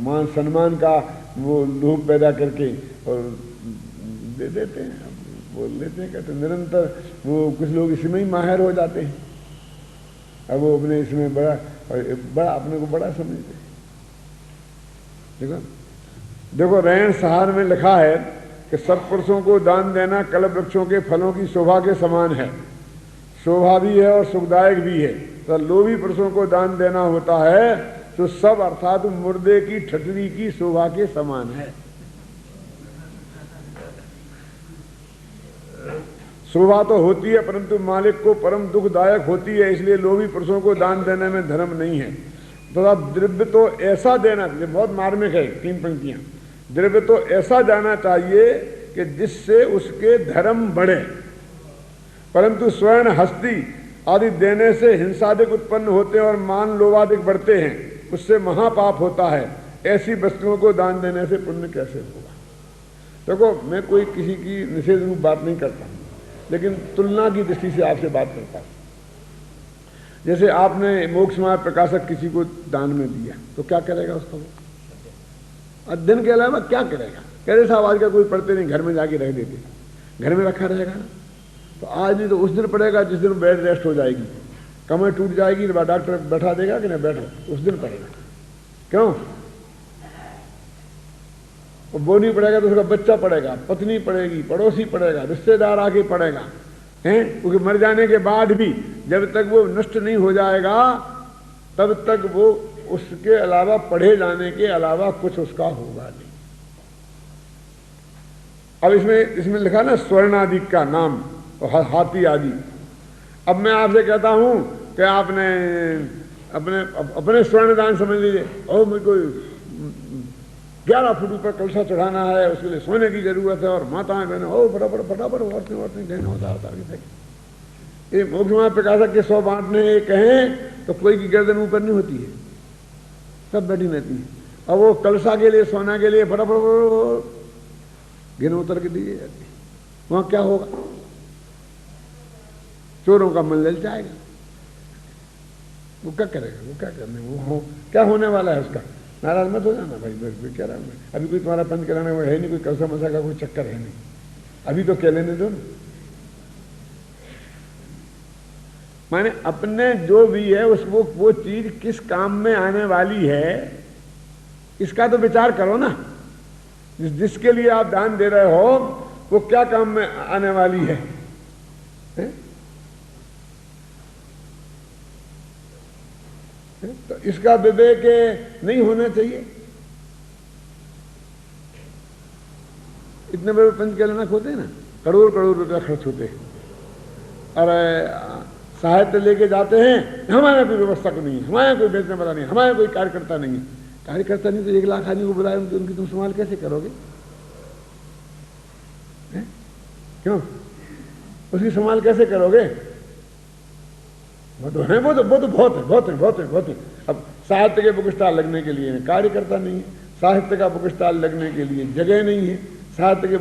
मान सम्मान का वो लोभ पैदा करके और दे देते हैं, बोल लेते हैं, कहते निरंतर। वो कुछ लोग इसमें ही माहिर हो जाते हैं, अब वो अपने इसमें बड़ा अपने को बड़ा समझते हैं। देखो रैन सहार में लिखा है कि सत्पुरुषों को दान देना कल्प वृक्षों के फलों की शोभा के समान है, शोभा भी है और सुखदायक भी है। तो लोभी पुरुषों को दान देना होता है तो सब अर्थात मुर्दे की ठटरी की शोभा के समान है। शोभा तो होती है परंतु मालिक को परम दुखदायक होती है, इसलिए लोभी पुरुषों को दान देने में धर्म नहीं है। तो द्रव्य तो ऐसा देना, ये बहुत मार्मिक है 3 पंक्तियां। द्रव्य तो ऐसा जाना चाहिए कि जिससे उसके धर्म बढ़े, परंतु स्वर्ण हस्ती आदि देने से हिंसादिक उत्पन्न होते हैं और मान लोभादिक बढ़ते हैं, उससे महापाप होता है। ऐसी वस्तुओं को दान देने से पुण्य कैसे होगा? देखो मैं कोई किसी की निषेध रूप बात नहीं करता हूं, लेकिन तुलना की दृष्टि से आपसे बात करता हूं। जैसे आपने मोक्ष मार्ग प्रकाशक किसी को दान में दिया तो क्या करेगा उसका? वो अध्ययन के अलावा क्या करेगा? कह रहे साहब आजकल कोई पढ़ते नहीं, घर में जाके रख देते, घर में रखा रहेगा ना, तो आज नहीं तो उस दिन पड़ेगा जिस दिन बेड रेस्ट हो जाएगी, कमर टूट जाएगी तो डॉक्टर बैठा देगा कि नहीं बैठो, उस दिन पड़ेगा। क्यों? वो नहीं पड़ेगा तो उसका बच्चा पड़ेगा, पत्नी पड़ेगी, पड़ोसी पड़ेगा, रिश्तेदार आके पड़ेगा, हैं? क्योंकि मर जाने के बाद भी जब तक वो नष्ट नहीं हो जाएगा तब तक वो उसके अलावा पढ़े जाने के अलावा कुछ उसका होगा नहीं। अब इसमें लिखा ना स्वर्ण आदि का नाम, हाथी आदि। अब मैं आपसे कहता हूं कि आपने अपने स्वर्ण दान समझ लीजिए, और मेरे को 11 फुट ऊपर कलशा चढ़ाना है, उसके लिए सोने की जरूरत है, और माताएं बहने ओ फटाफट औरतें देना होता ये मोक्ष मार्ग प्रकाशक के 100 बांटने कहें तो कोई की गर्दन ऊपर नहीं होती है, सब बैठी रहती है। और वो कलशा के लिए, सोना के लिए फटाफट गिन उतर के दी जाती है। वहां क्या होगा? चोरों का मन लल जाएगा। वो क्या करेगा? वो क्या करने, वो क्या होने वाला है उसका? नाराज मत हो जाना भाई, मैं कह रहा हूं, अभी कोई तुम्हारा पंच कराने में है नहीं, कोई कलसा मसा का कोई चक्कर है नहीं, अभी तो क्या लेने दो ना। माने अपने जो भी है उसको वो चीज किस काम में आने वाली है इसका तो विचार करो ना। जिसके लिए आप दान दे रहे हो वो क्या काम में आने वाली है? तो इसका विवेक नहीं होना चाहिए। इतने बड़े पंच कल्याणक होते हैं ना, करोड़ रुपया खर्च होते हैं, अरे साहित्य लेके जाते हैं, हमारे कोई व्यवस्था को नहीं है, हमारे कोई बेचने वाला नहीं, हमारे कोई कार्यकर्ता नहीं है। कार्यकर्ता नहीं तो 1 लाख आदमी को बुलाए, उनकी तुम संभाल कैसे करोगे? क्यों? उसकी संभाल कैसे करोगे? वो तो है, वो तो बहुत है। अब साहित्य के बुक स्टॉल लगने के लिए कार्यकर्ता नहीं है, साहित्य का बुक स्टॉल लगने के लिए जगह नहीं है, साहित्य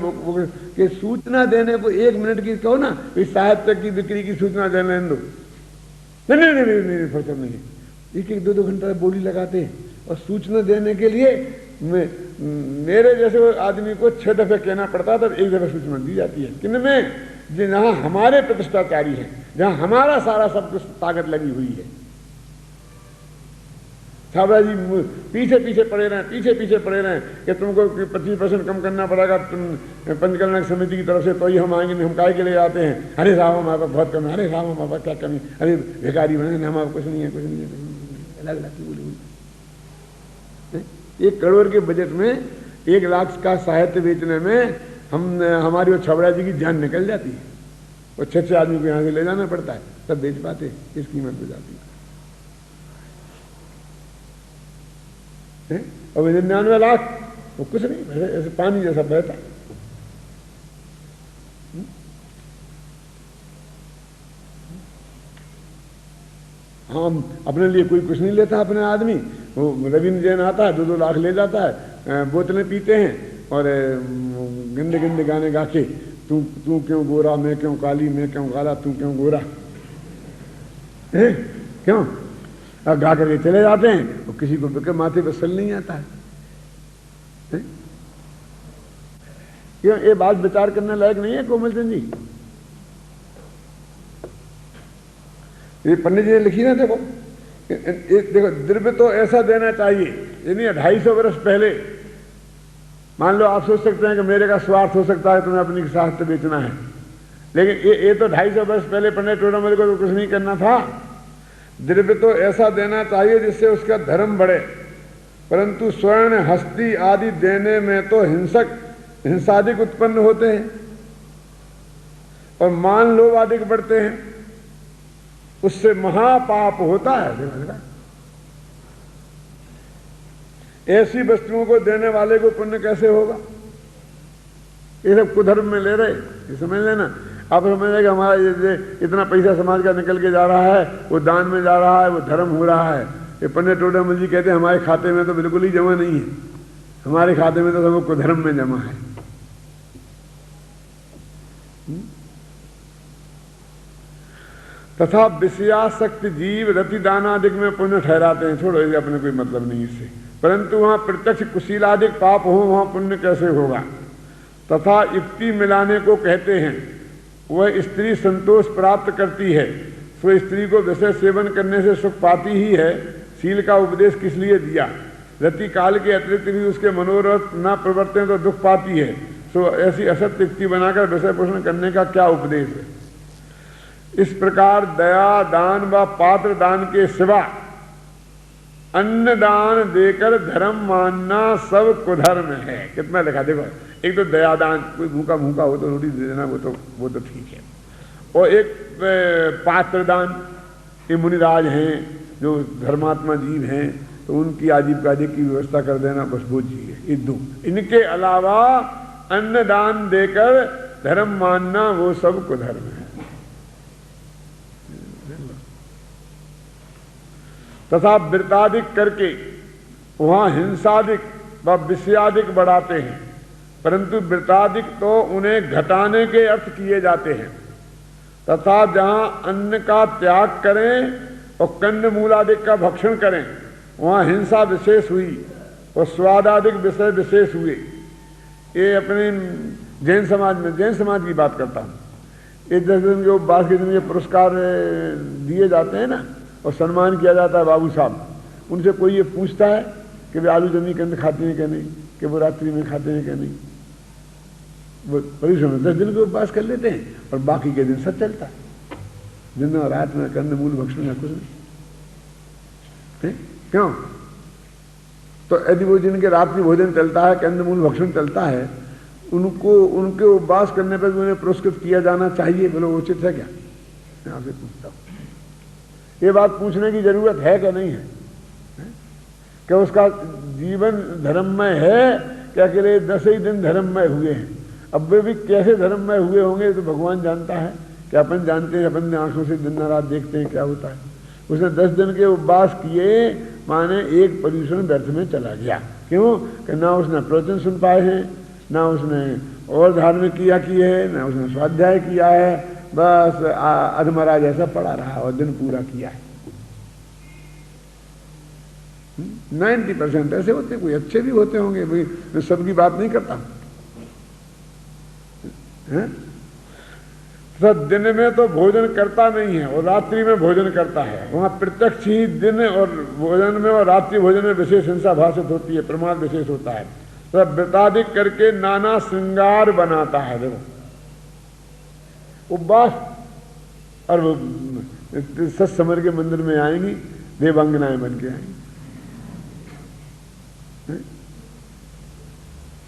के सूचना देने को 1 मिनट की कहो ना, इस साहित्य की बिक्री की सूचना देने दो, नहीं नहीं नहीं नहीं फुर्सत नहीं है। 1-1 2-2 घंटा बोली लगाते हैं और सूचना देने के लिए मेरे जैसे आदमी को 6 दफे कहना पड़ता है, तब 1 दफे सूचना दी जाती है। किन में? जहां हमारे प्रतिष्ठाचारी हैं, जहां हमारा सारा सब कुछ ताकत लगी हुई है। छाबड़ा जी पीछे पीछे पड़े रहे कि तुमको 25% कम करना पड़ेगा तुम पंचकल्याण समिति की तरफ से, तो ही हम आएंगे, नहीं हम काय के लिए आते हैं। अरे साहब हमारे पास बहुत कम है, अरे साहब हमारे पास क्या कमी, अरे भिखारी बने हमारे कुछ नहीं है, कुछ नहीं है, अलग अलग की बोली। 1 करोड़ के बजट में 1 लाख का साहित्य बेचने में हमारी वो छबड़ा जी की जान निकल जाती है, और 6 आदमी को यहाँ से ले जाना पड़ता है, तब बेच पाते, इस कीमत पे जाती है। और 99 लाख वो कुछ नहीं, ऐसे पानी जैसा बहता। हम अपने लिए कोई कुछ नहीं लेता, अपने आदमी वो रविंद्र जैन आता है 2-2 लाख ले जाता है, बोतलें पीते हैं और गंदे गंदे गाने गा के, तू क्यों गोरा, मैं क्यों काली, मैं क्यों काला, तू क्यों गोरा, क्यों गा करके चले जाते हैं, और किसी को माथे पर सल नहीं आता है। क्यों? ये बात विचार करने लायक नहीं है कोमल चंद जी? ये पंडित जी ने लिखी ना, देखो द्रव्य तो ऐसा देना चाहिए, यानी 250 वर्ष पहले। मान लो आप सोच सकते हैं कि मेरे का स्वार्थ हो सकता है, तुम्हें अपनी साहित्य बेचना है, लेकिन ये तो 250 वर्ष पहले पंडित टोडामल को तो कुछ नहीं करना था। द्रव्य तो ऐसा देना चाहिए जिससे उसका धर्म बढ़े, परंतु स्वर्ण हस्ती आदि देने में तो हिंसादिक उत्पन्न होते हैं और मान लोभ आदिक बढ़ते हैं, उससे महापाप होता है। ऐसी वस्तुओं को देने वाले को पुण्य कैसे होगा? ये सब कुधर्म में ले रहे, ये समझ लेना। आप समझ रहे कि हमारा ये इतना पैसा समाज का निकल के जा रहा है, वो दान में जा रहा है, वो धर्म हो रहा है। ये पंडित टोडामल जी कहते हैं हमारे खाते में तो बिल्कुल ही जमा नहीं है, हमारे खाते में तो सब कुधर्म में जमा है। तथा विषयासक्त जीव रति दानादिक में पुण्य ठहराते हैं, छोड़ो ये अपने कोई मतलब नहीं इससे, परंतु वहां प्रत्यक्ष कुशीलादिक पाप हो, वहां पुण्य कैसे होगा? तथा युक्ति मिलाने को कहते हैं। वह स्त्री संतोष प्राप्त करती है, सो स्त्री को विषय सेवन करने से सुख पाती ही है। शील का उपदेश किस लिए दिया? रति काल के अतिरिक्त भी उसके मनोरथ न प्रवर्तन तो दुख पाती है, सो ऐसी असत्य युक्ति बनाकर विषय पोषण करने का क्या उपदेश है? इस प्रकार दया दान व पात्र दान के सिवा अन्न दान देकर धर्म मानना सब कुधर्म है। कितना लिखा देखो, एक तो दया दान, कोई भूखा हो तो रोटी दे देना, वो तो ठीक है, और एक पात्र दान, ये मुनिराज हैं जो धर्मात्मा जीव हैं, तो उनकी आजीविका की व्यवस्था कर देना, बस वो चाहिए। ये 2, इनके अलावा अन्न दान देकर धर्म मानना वो सब कुधर्म है। तथा वृतादिक करके वहां हिंसादिक व विषयादिक बढ़ाते हैं, परंतु वृतादिक तो उन्हें घटाने के अर्थ किए जाते हैं। तथा जहां अन्न का त्याग करें और कंद मूलादिक का भक्षण करें, वहां हिंसा विशेष हुई और स्वादादिक विषय विशेष हुए। ये अपने जैन समाज की बात करता हूँ। ये 10 दिन के उपवास के दिन ये पुरस्कार दिए जाते हैं ना, और सम्मान किया जाता है बाबू साहब, उनसे कोई ये पूछता है कि वे आलू जमी कंद खाते हैं क्या नहीं, कि वो रात्रि में खाते हैं क्या नहीं? वो परिश्रम 10 दिन के उपवास कर लेते हैं और बाकी के दिन सब चलता है, दिन और रात में कंद मूल भक्षण है, कुछ नहीं। क्यों? तो यदि वो जिनके रात्रि भोजन चलता है, कंद मूल भक्षण चलता है, उनको उनके उपवास करने पर उन्हें पुरस्कृत किया जाना चाहिए, बोलो उचित है क्या? मैं आपसे पूछता हूँ, ये बात पूछने की जरूरत है क्या नहीं है? क्या उसका जीवन धर्ममय है क्या? अकेले 10 ही दिन धर्ममय हुए हैं, अब वे भी कैसे धर्ममय हुए होंगे तो भगवान जानता है। कि अपन जानते हैं, अपन आंखों से दिन रात देखते हैं क्या होता है। उसने 10 दिन के उपवास किए, माने एक परिश्रम व्यर्थ में चला गया। क्यों? कि ना उसने प्रवचन सुन पाए हैं, ना उसने और धार्मिक क्रिया की है, ना उसने स्वाध्याय किया है, बस अधमरा जैसा पड़ा रहा और दिन पूरा किया है। 90% ऐसे होते, कोई अच्छे भी होते होंगे भाई, मैं सबकी बात नहीं करता। तो दिन में तो भोजन करता नहीं है और रात्रि में भोजन करता है। वहां प्रत्यक्ष ही दिन और भोजन में और रात्रि भोजन में विशेष हिंसा भाषित होती है, प्रमाद विशेष होता है। तो व्रताधिक करके नाना श्रृंगार बनाता है। देखो उपवास और सत्समर के मंदिर में आएंगी देवांगनाएं बन के आएंगी,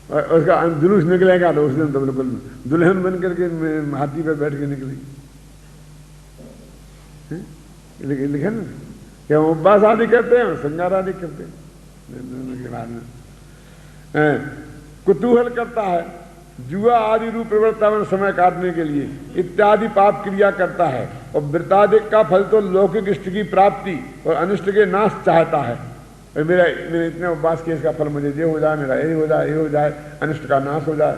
और उसका जुलूस निकलेगा तो उस दिन तो बिल्कुल दुल्हन बन करके हाथी पर बैठ के निकलेगी। लिखे ना क्या उपवास आदि करते हैं, श्रृंगार आदि करते हैं के बाद में कुतूहल करता है, जुआ आदि रूप प्रवृत्ता में समय काटने के लिए इत्यादि पाप क्रिया करता है। और व्रताधिक का फल तो लौकिक इष्ट की प्राप्ति और अनिष्ट के नाश चाहता है। मेरे इतने उपवास के इसका फल मुझे ये हो जाए, मेरा ये हो जाए, ये हो जाए, अनिष्ट का नाश हो जाए।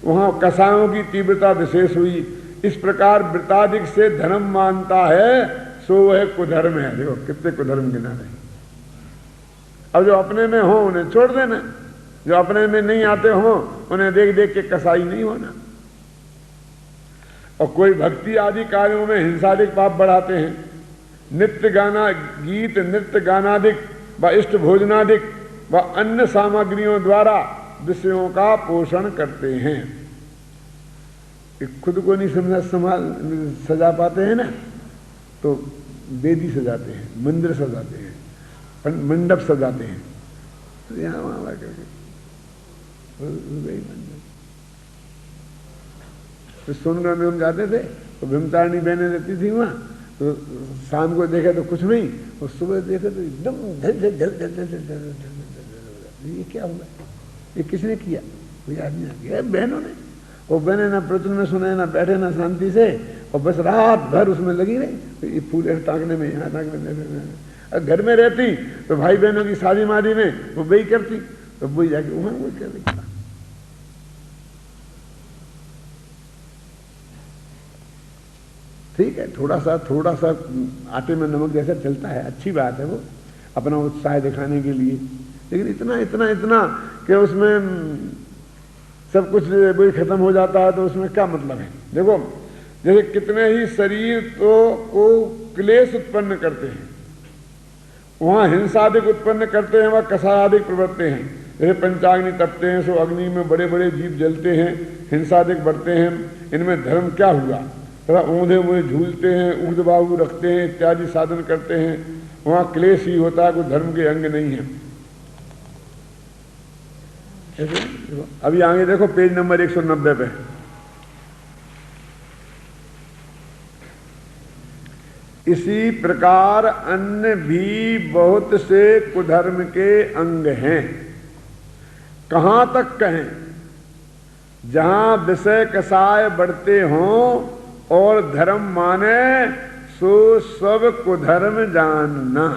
वहां कसायों की तीव्रता विशेष हुई। इस प्रकार व्रताधिक से धर्म मानता है सो वह कुधर्म है। देखो कितने कुधर्म गिना रहे। अब जो अपने में हो उन्हें छोड़ देना, जो अपने में नहीं आते हो उन्हें देख देख के कसाई नहीं होना। और कोई भक्ति आदि कार्यों में हिंसादिक पाप बढ़ाते हैं। नित्य गाना गीत नृत्य गानादिक व इष्ट भोजनादिक व अन्य सामग्रियों द्वारा विषयों का पोषण करते हैं। खुद को नहीं सजा पाते हैं ना, तो वेदी सजाते हैं, मंदिर सजाते हैं, मंडप सजाते हैं, तो यहां वहां करके तो सोनगढ़ में हम जाते थे तो भीमतारिणी बहनें रहती थी वहां, तो शाम को देखे तो कुछ नहीं, और सुबह देखे तो एकदम ढल ढल ढल ढल ढल ढल ढल ढल ढल। ये क्या हुआ, ये किसने किया? कोई आदमी आ गया, बहनों ने। और बहनें ना प्रवचन में सुने, ना बैठे, ना शांति से, और बस रात भर उसमें लगी रही। ये फूल टांगने में, यहाँ टांगने में। घर में रहती तो भाई बहनों की शादी मादी में वो वही करती, तो वही जाके वहां वो क्या देखता। ठीक है, थोड़ा सा आटे में नमक जैसा चलता है, अच्छी बात है वो, अपना उत्साह दिखाने के लिए। लेकिन इतना इतना इतना कि उसमें सब कुछ वही खत्म हो जाता है, तो उसमें क्या मतलब है? देखो जैसे कितने ही शरीर को क्लेश उत्पन्न करते हैं, वहां हिंसादिक उत्पन्न करते हैं, वह कसायादिक प्रवृत्ते हैं। जैसे पंचाग्नि तपते हैं, सो अग्नि में बड़े बड़े जीव जलते हैं, हिंसादिक बढ़ते हैं। इनमें धर्म क्या हुआ? तथा ऊंधे मुँहे झूलते हैं, ऊर्ध बाहु रखते हैं, इत्यादि साधन करते हैं, वहां क्लेश ही होता है, कोई धर्म के अंग नहीं है। अभी आगे देखो पेज नंबर 190 पे, इसी प्रकार अन्य भी बहुत से कुधर्म के अंग हैं। कहां तक कहें? जहां विषय कसाय बढ़ते हों और धर्म माने सो सब कुधर्म जानना।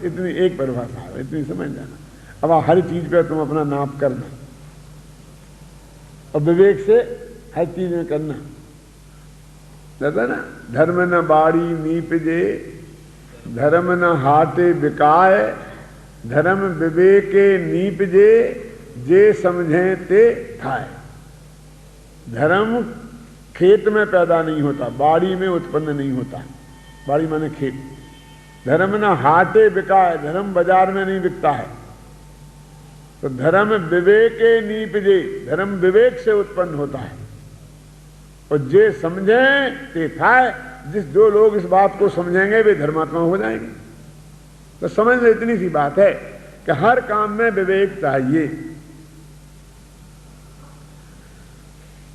इतनी एक परिभाषा है, इतनी समझ जाना। अब हर चीज पे तुम अपना नाप करना और विवेक से हर चीज में करना। कहता ना, धर्म न बाड़ी नीपजे, धर्म न हाटे बिकाय, धर्म विवेके नीपजे, जे समझे ते खाए। धर्म खेत में पैदा नहीं होता, बाड़ी में उत्पन्न नहीं होता। बाड़ी माने खेत। धर्म न हाटे बिकाय, धर्म बाजार में नहीं बिकता है। तो धर्म विवेके नीपजे, धर्म विवेक से उत्पन्न होता है। और जे समझे ते खाए, जो लोग इस बात को समझेंगे वे धर्मात्मा हो जाएंगे। तो समझ लो इतनी सी बात है कि हर काम में विवेक चाहिए।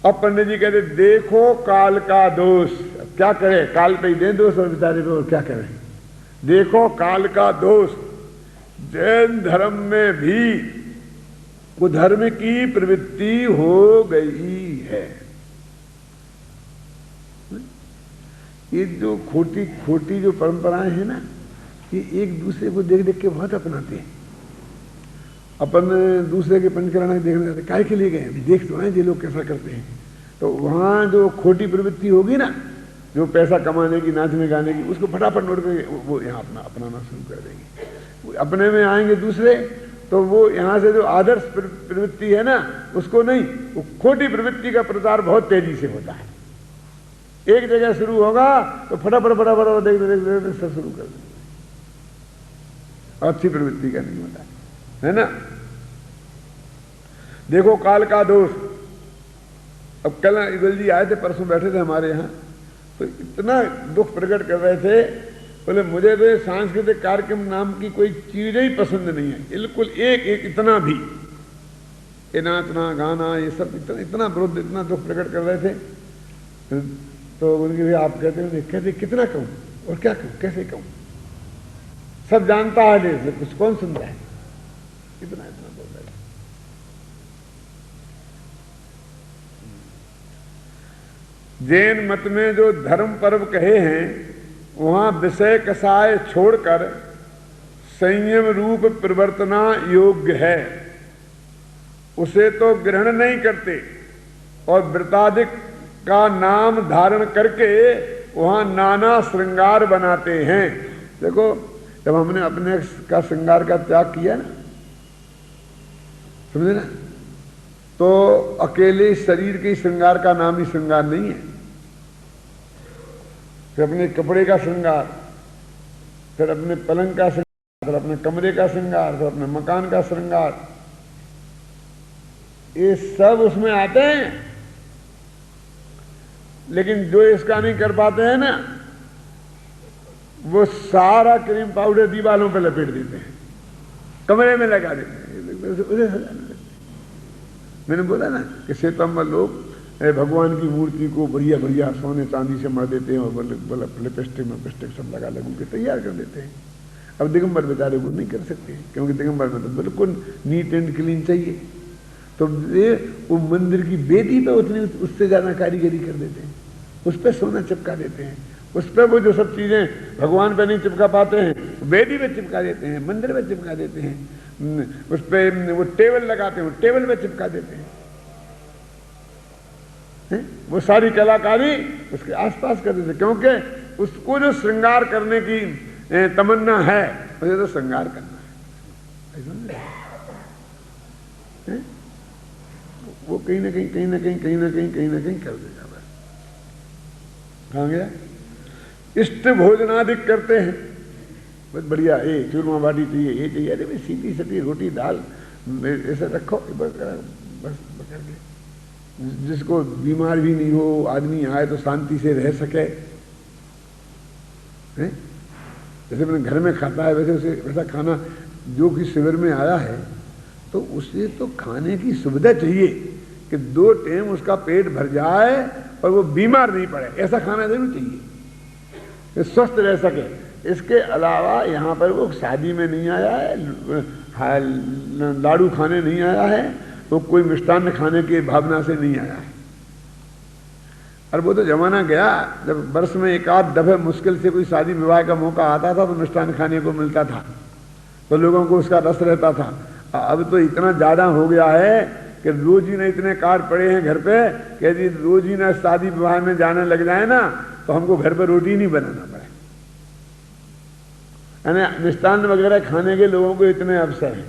अब पंडित जी कहते देखो काल का दोष। क्या करे, काल पे ही दे दोष और बेचारे पे, और क्या करें? देखो काल का दोष। जैन धर्म में भी कुधर्म की प्रवृत्ति हो गई है। ये जो खोटी जो परंपराएं हैं ना, ये एक दूसरे को देख देख के बहुत अपनाते हैं। अपन दूसरे के पंचकरण देखने जाते, काहे के लिए गए, देख तो आए ये लोग कैसा करते हैं। तो वहाँ जो खोटी प्रवृत्ति होगी ना, जो पैसा कमाने की, नाचने गाने की, उसको फटाफट नोट करके वो यहाँ अपनाना शुरू कर देंगे। अपने में आएंगे दूसरे, तो वो यहाँ से जो आदर्श प्रवृत्ति है ना, उसको नहीं, वो खोटी प्रवृत्ति का प्रचार बहुत तेजी से होता है। एक जगह शुरू होगा तो फटाफट फटाफट देखते देखते देखते सब शुरू कर देंगे। अच्छी प्रवृत्ति का नहीं होता है ना। देखो काल का दोष। अब कल इदल जी आए थे, परसों बैठे थे हमारे यहाँ, तो इतना दुख प्रकट कर रहे थे, बोले मुझे तो सांस्कृतिक कार्यक्रम नाम की कोई चीज ही पसंद नहीं है, बिल्कुल एक इतना भी, ये नाचना गाना ये सब इतना विरुद्ध, इतना दुख प्रकट कर रहे थे। तो उनके भी आप कहते कितना कहूं और क्या कहूं, कैसे कहूं, सब जानता है देश, कुछ कौन सुनता है, इतना बोल रहे। जैन मत में जो धर्म पर्व कहे हैं, वहां विषय कसाय छोड़कर संयम रूप प्रवर्तना योग्य है, उसे तो ग्रहण नहीं करते और व्रताधिक का नाम धारण करके वहां नाना श्रृंगार बनाते हैं। देखो जब हमने अपने का श्रृंगार का त्याग किया ना, समझे ना, तो अकेले शरीर के श्रृंगार का नाम ही श्रृंगार नहीं है। फिर अपने कपड़े का श्रृंगार, फिर अपने पलंग का श्रृंगार, फिर अपने कमरे का श्रृंगार, फिर अपने मकान का श्रृंगार, ये सब उसमें आते हैं। लेकिन जो इसका नहीं कर पाते हैं ना, वो सारा क्रीम पाउडर दीवालों पे लपेट देते हैं, कमरे में लगा देते हैं, उसे सजाने लगते हैं। मैंने बोला ना कि श्वेतांबर लोग भगवान की मूर्ति को बढ़िया बढ़िया सोने चांदी से मर देते हैं और लिपस्टिक में सब लगा के तैयार कर देते हैं। अब दिगंबर बेचारे वो नहीं कर सकते, क्योंकि दिगंबर में तो बिल्कुल नीट एंड क्लीन चाहिए। तो ये वो मंदिर की बेदी पे उतनी उससे ज्यादा कारीगरी कर देते हैं, उस पर सोना चिपका देते हैं, उस पर वो जो सब चीजें भगवान पे नहीं चिपका पाते हैं बेदी पे चिपका देते हैं, मंदिर पे चिपका देते हैं, उस पर वो टेबल लगाते हैं, टेबल पे चिपका देते हैं। वो सारी कलाकारी उसके आसपास कर देते, क्योंकि उसको जो श्रृंगार करने की तमन्ना है, मुझे तो श्रृंगार करना है। वो कहीं ना कहीं कर देगा। बस कहाँ गया? इष्ट भोजनादिक करते हैं, बहुत बढ़िया, ये चूरमा बाटी चाहिए, ये चाहिए, अरे भाई सीधी सटी रोटी दाल ऐसे रखो, बस करके जिसको बीमार भी नहीं हो, आदमी आए तो शांति से रह सके। जैसे मैंने घर में खाता है, वैसे उसे वैसा खाना, जो कि शिविर में आया है तो उसे तो खाने की सुविधा चाहिए कि 2 टाइम उसका पेट भर जाए और वो बीमार नहीं पड़े, ऐसा खाना जरूर चाहिए कि स्वस्थ रह सके। इसके अलावा यहाँ पर वो शादी में नहीं आया है, लाडू खाने नहीं आया है, तो कोई मिष्टान्न खाने की भावना से नहीं आया है। और वो तो जमाना गया जब वर्ष में 1-8 दफे मुश्किल से कोई शादी विवाह का मौका आता था तो मिष्टान्न खाने को मिलता था, तो लोगों को उसका रस रहता था। अब तो इतना ज्यादा हो गया है कि रोज ही ना इतने कार्ड पड़े हैं घर पे कि यदि रोज ही ना शादी विवाह में जाने लग जाए ना तो हमको घर पे रोटी नहीं बनाना पड़े। यानी मिष्टान्न वगैरह खाने के लोगों को इतने अवसर हैं,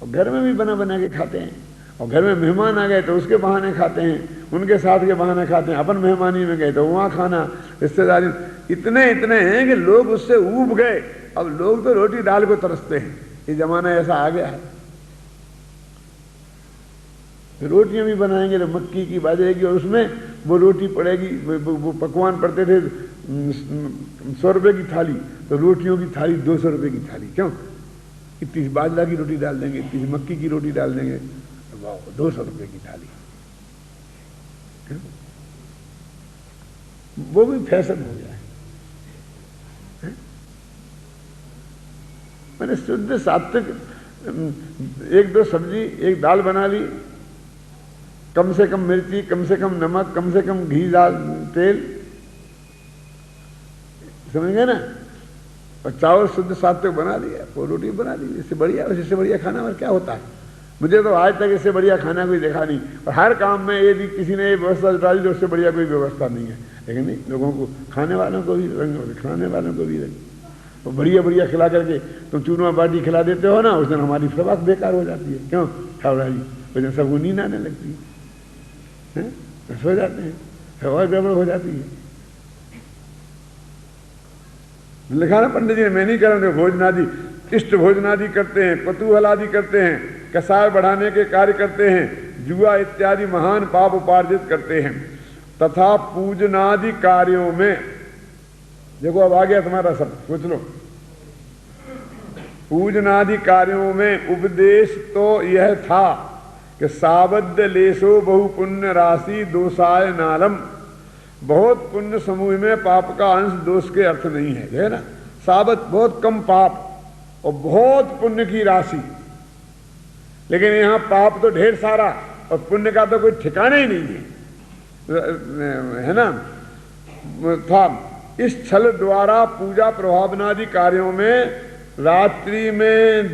और घर में भी बना के खाते हैं, और घर में मेहमान आ गए तो उसके बहाने खाते हैं, उनके साथ के बहाने खाते हैं, अपन मेहमानी में गए तो वहाँ खाना, रिश्तेदारी, इतने हैं कि लोग उससे ऊब गए। अब लोग तो रोटी दाल को तरसते हैं, ये जमाना ऐसा आ गया है। रोटियां भी बनाएंगे तो मक्की की बाजेगी, और उसमें वो रोटी पड़ेगी, वो पकवान पड़ते थे 100 रुपए की थाली, तो रोटियों की थाली 200 रुपए की थाली। क्यों? इतनी बाजरा की रोटी डाल देंगे, इतनी मक्की की रोटी डाल देंगे, 200 रुपए की थाली। वो भी फैशन हो गया है। मैंने शुद्ध सात्विक 1-2 सब्जी, 1 दाल बना ली, कम से कम मिर्ची, कम से कम नमक, कम से कम घी, दाल, तेल, समझ गए ना? और चावल शुद्ध सात्विक बना दिया, वो रोटी बना दी, इससे बढ़िया, इससे बढ़िया खाना और क्या होता है। मुझे तो आज तक इससे बढ़िया खाना कोई देखा नहीं। और हर काम में यदि किसी ने ये व्यवस्था जुटा दी तो उससे बढ़िया कोई व्यवस्था नहीं है। लेकिन नहीं, लोगों को, खाने वालों को भी रंग, खाने वालों को भी रंग, और बढ़िया बढ़िया खिला करके तुम चूरमा बाटी खिला देते हो ना, उस दिन हमारी सवाक बेकार हो जाती है। क्यों खावड़ा जी? उस दिन सबको नींद आने लगती है, सो जाते हैं, सवाक गड़बड़ हो जाती है। लिखा ना पंडित जी ने, मैं नहीं कह रहा हूँ, भोजन आदि, इष्ट भोजन आदि करते हैं, कुतूहल आदि करते हैं, कसाय बढ़ाने के कार्य करते हैं, जुआ इत्यादि महान पाप उपार्जित करते हैं, तथा पूजनादि कार्यों में, देखो अब आ गया तुम्हारा सब, पूछ लो। पूजनादि कार्यों में उपदेश तो यह था कि साबद्ध लेशो बहु पुण्य राशि दोषाय नालम, बहुत पुण्य समूह में पाप का अंश दोष के अर्थ नहीं है ना। साबत बहुत कम पाप और बहुत पुण्य की राशि, लेकिन यहां पाप तो ढेर सारा और पुण्य का तो कोई ठिकाना ही नहीं है ना। था इस छल द्वारा पूजा प्रभावनादि कार्यों में रात्रि में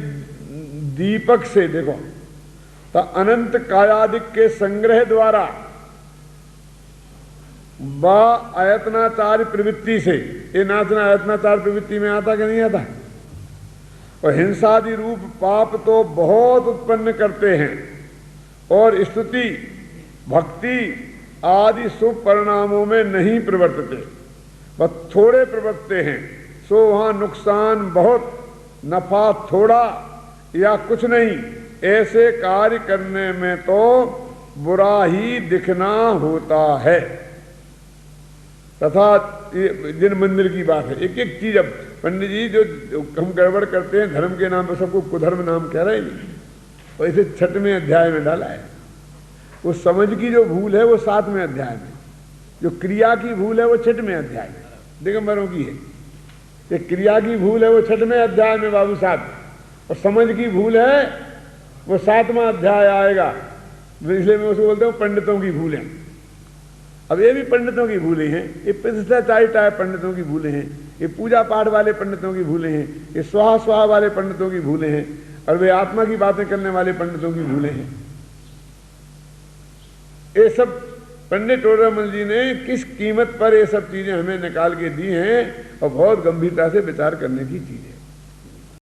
दीपक से, देखो तो अनंत कायादिक के संग्रह द्वारा व आयतनाचार प्रवृत्ति से, ये नाचना आयतनाचार प्रवृत्ति में आता कि नहीं आता? और हिंसादि रूप पाप तो बहुत उत्पन्न करते हैं और स्तुति भक्ति आदि शुभ परिणामों में नहीं प्रवर्तते, बस थोड़े प्रवर्तते हैं। सो वहां नुकसान बहुत, नफा थोड़ा या कुछ नहीं, ऐसे कार्य करने में तो बुरा ही दिखना होता है। तथा जिन मंदिर की बात है, एक एक चीज, अब पंडित जी जो हम गड़बड़ करते हैं धर्म के नाम पर, सबको कुधर्म नाम कह रहे नहीं, और इसे 6वें अध्याय में डाला है। वो समझ की जो भूल है वो 7वें अध्याय में, जो क्रिया की भूल है वो 6वें अध्याय में दिगंबरों की है। ये क्रिया की भूल है वो 6वें अध्याय में बाबू साहब, और समझ की भूल है वो 7वां अध्याय आएगा। इसलिए मैं उसको बोलता हूँ पंडितों की भूलें। अब ये भी पंडितों की भूलें हैं, ये प्रतिष्ठाचारी टाइप पंडितों की भूलें हैं, ये पूजा पाठ वाले पंडितों की भूलें हैं, ये स्वाहा स्वाहा वाले पंडितों की भूलें हैं, और वे आत्मा की बातें करने वाले पंडितों की भूलें हैं। ये सब पंडित टोडरमल जी ने किस कीमत पर ये सब चीजें हमें निकाल के दी हैं, और बहुत गंभीरता से विचार करने की चीजें।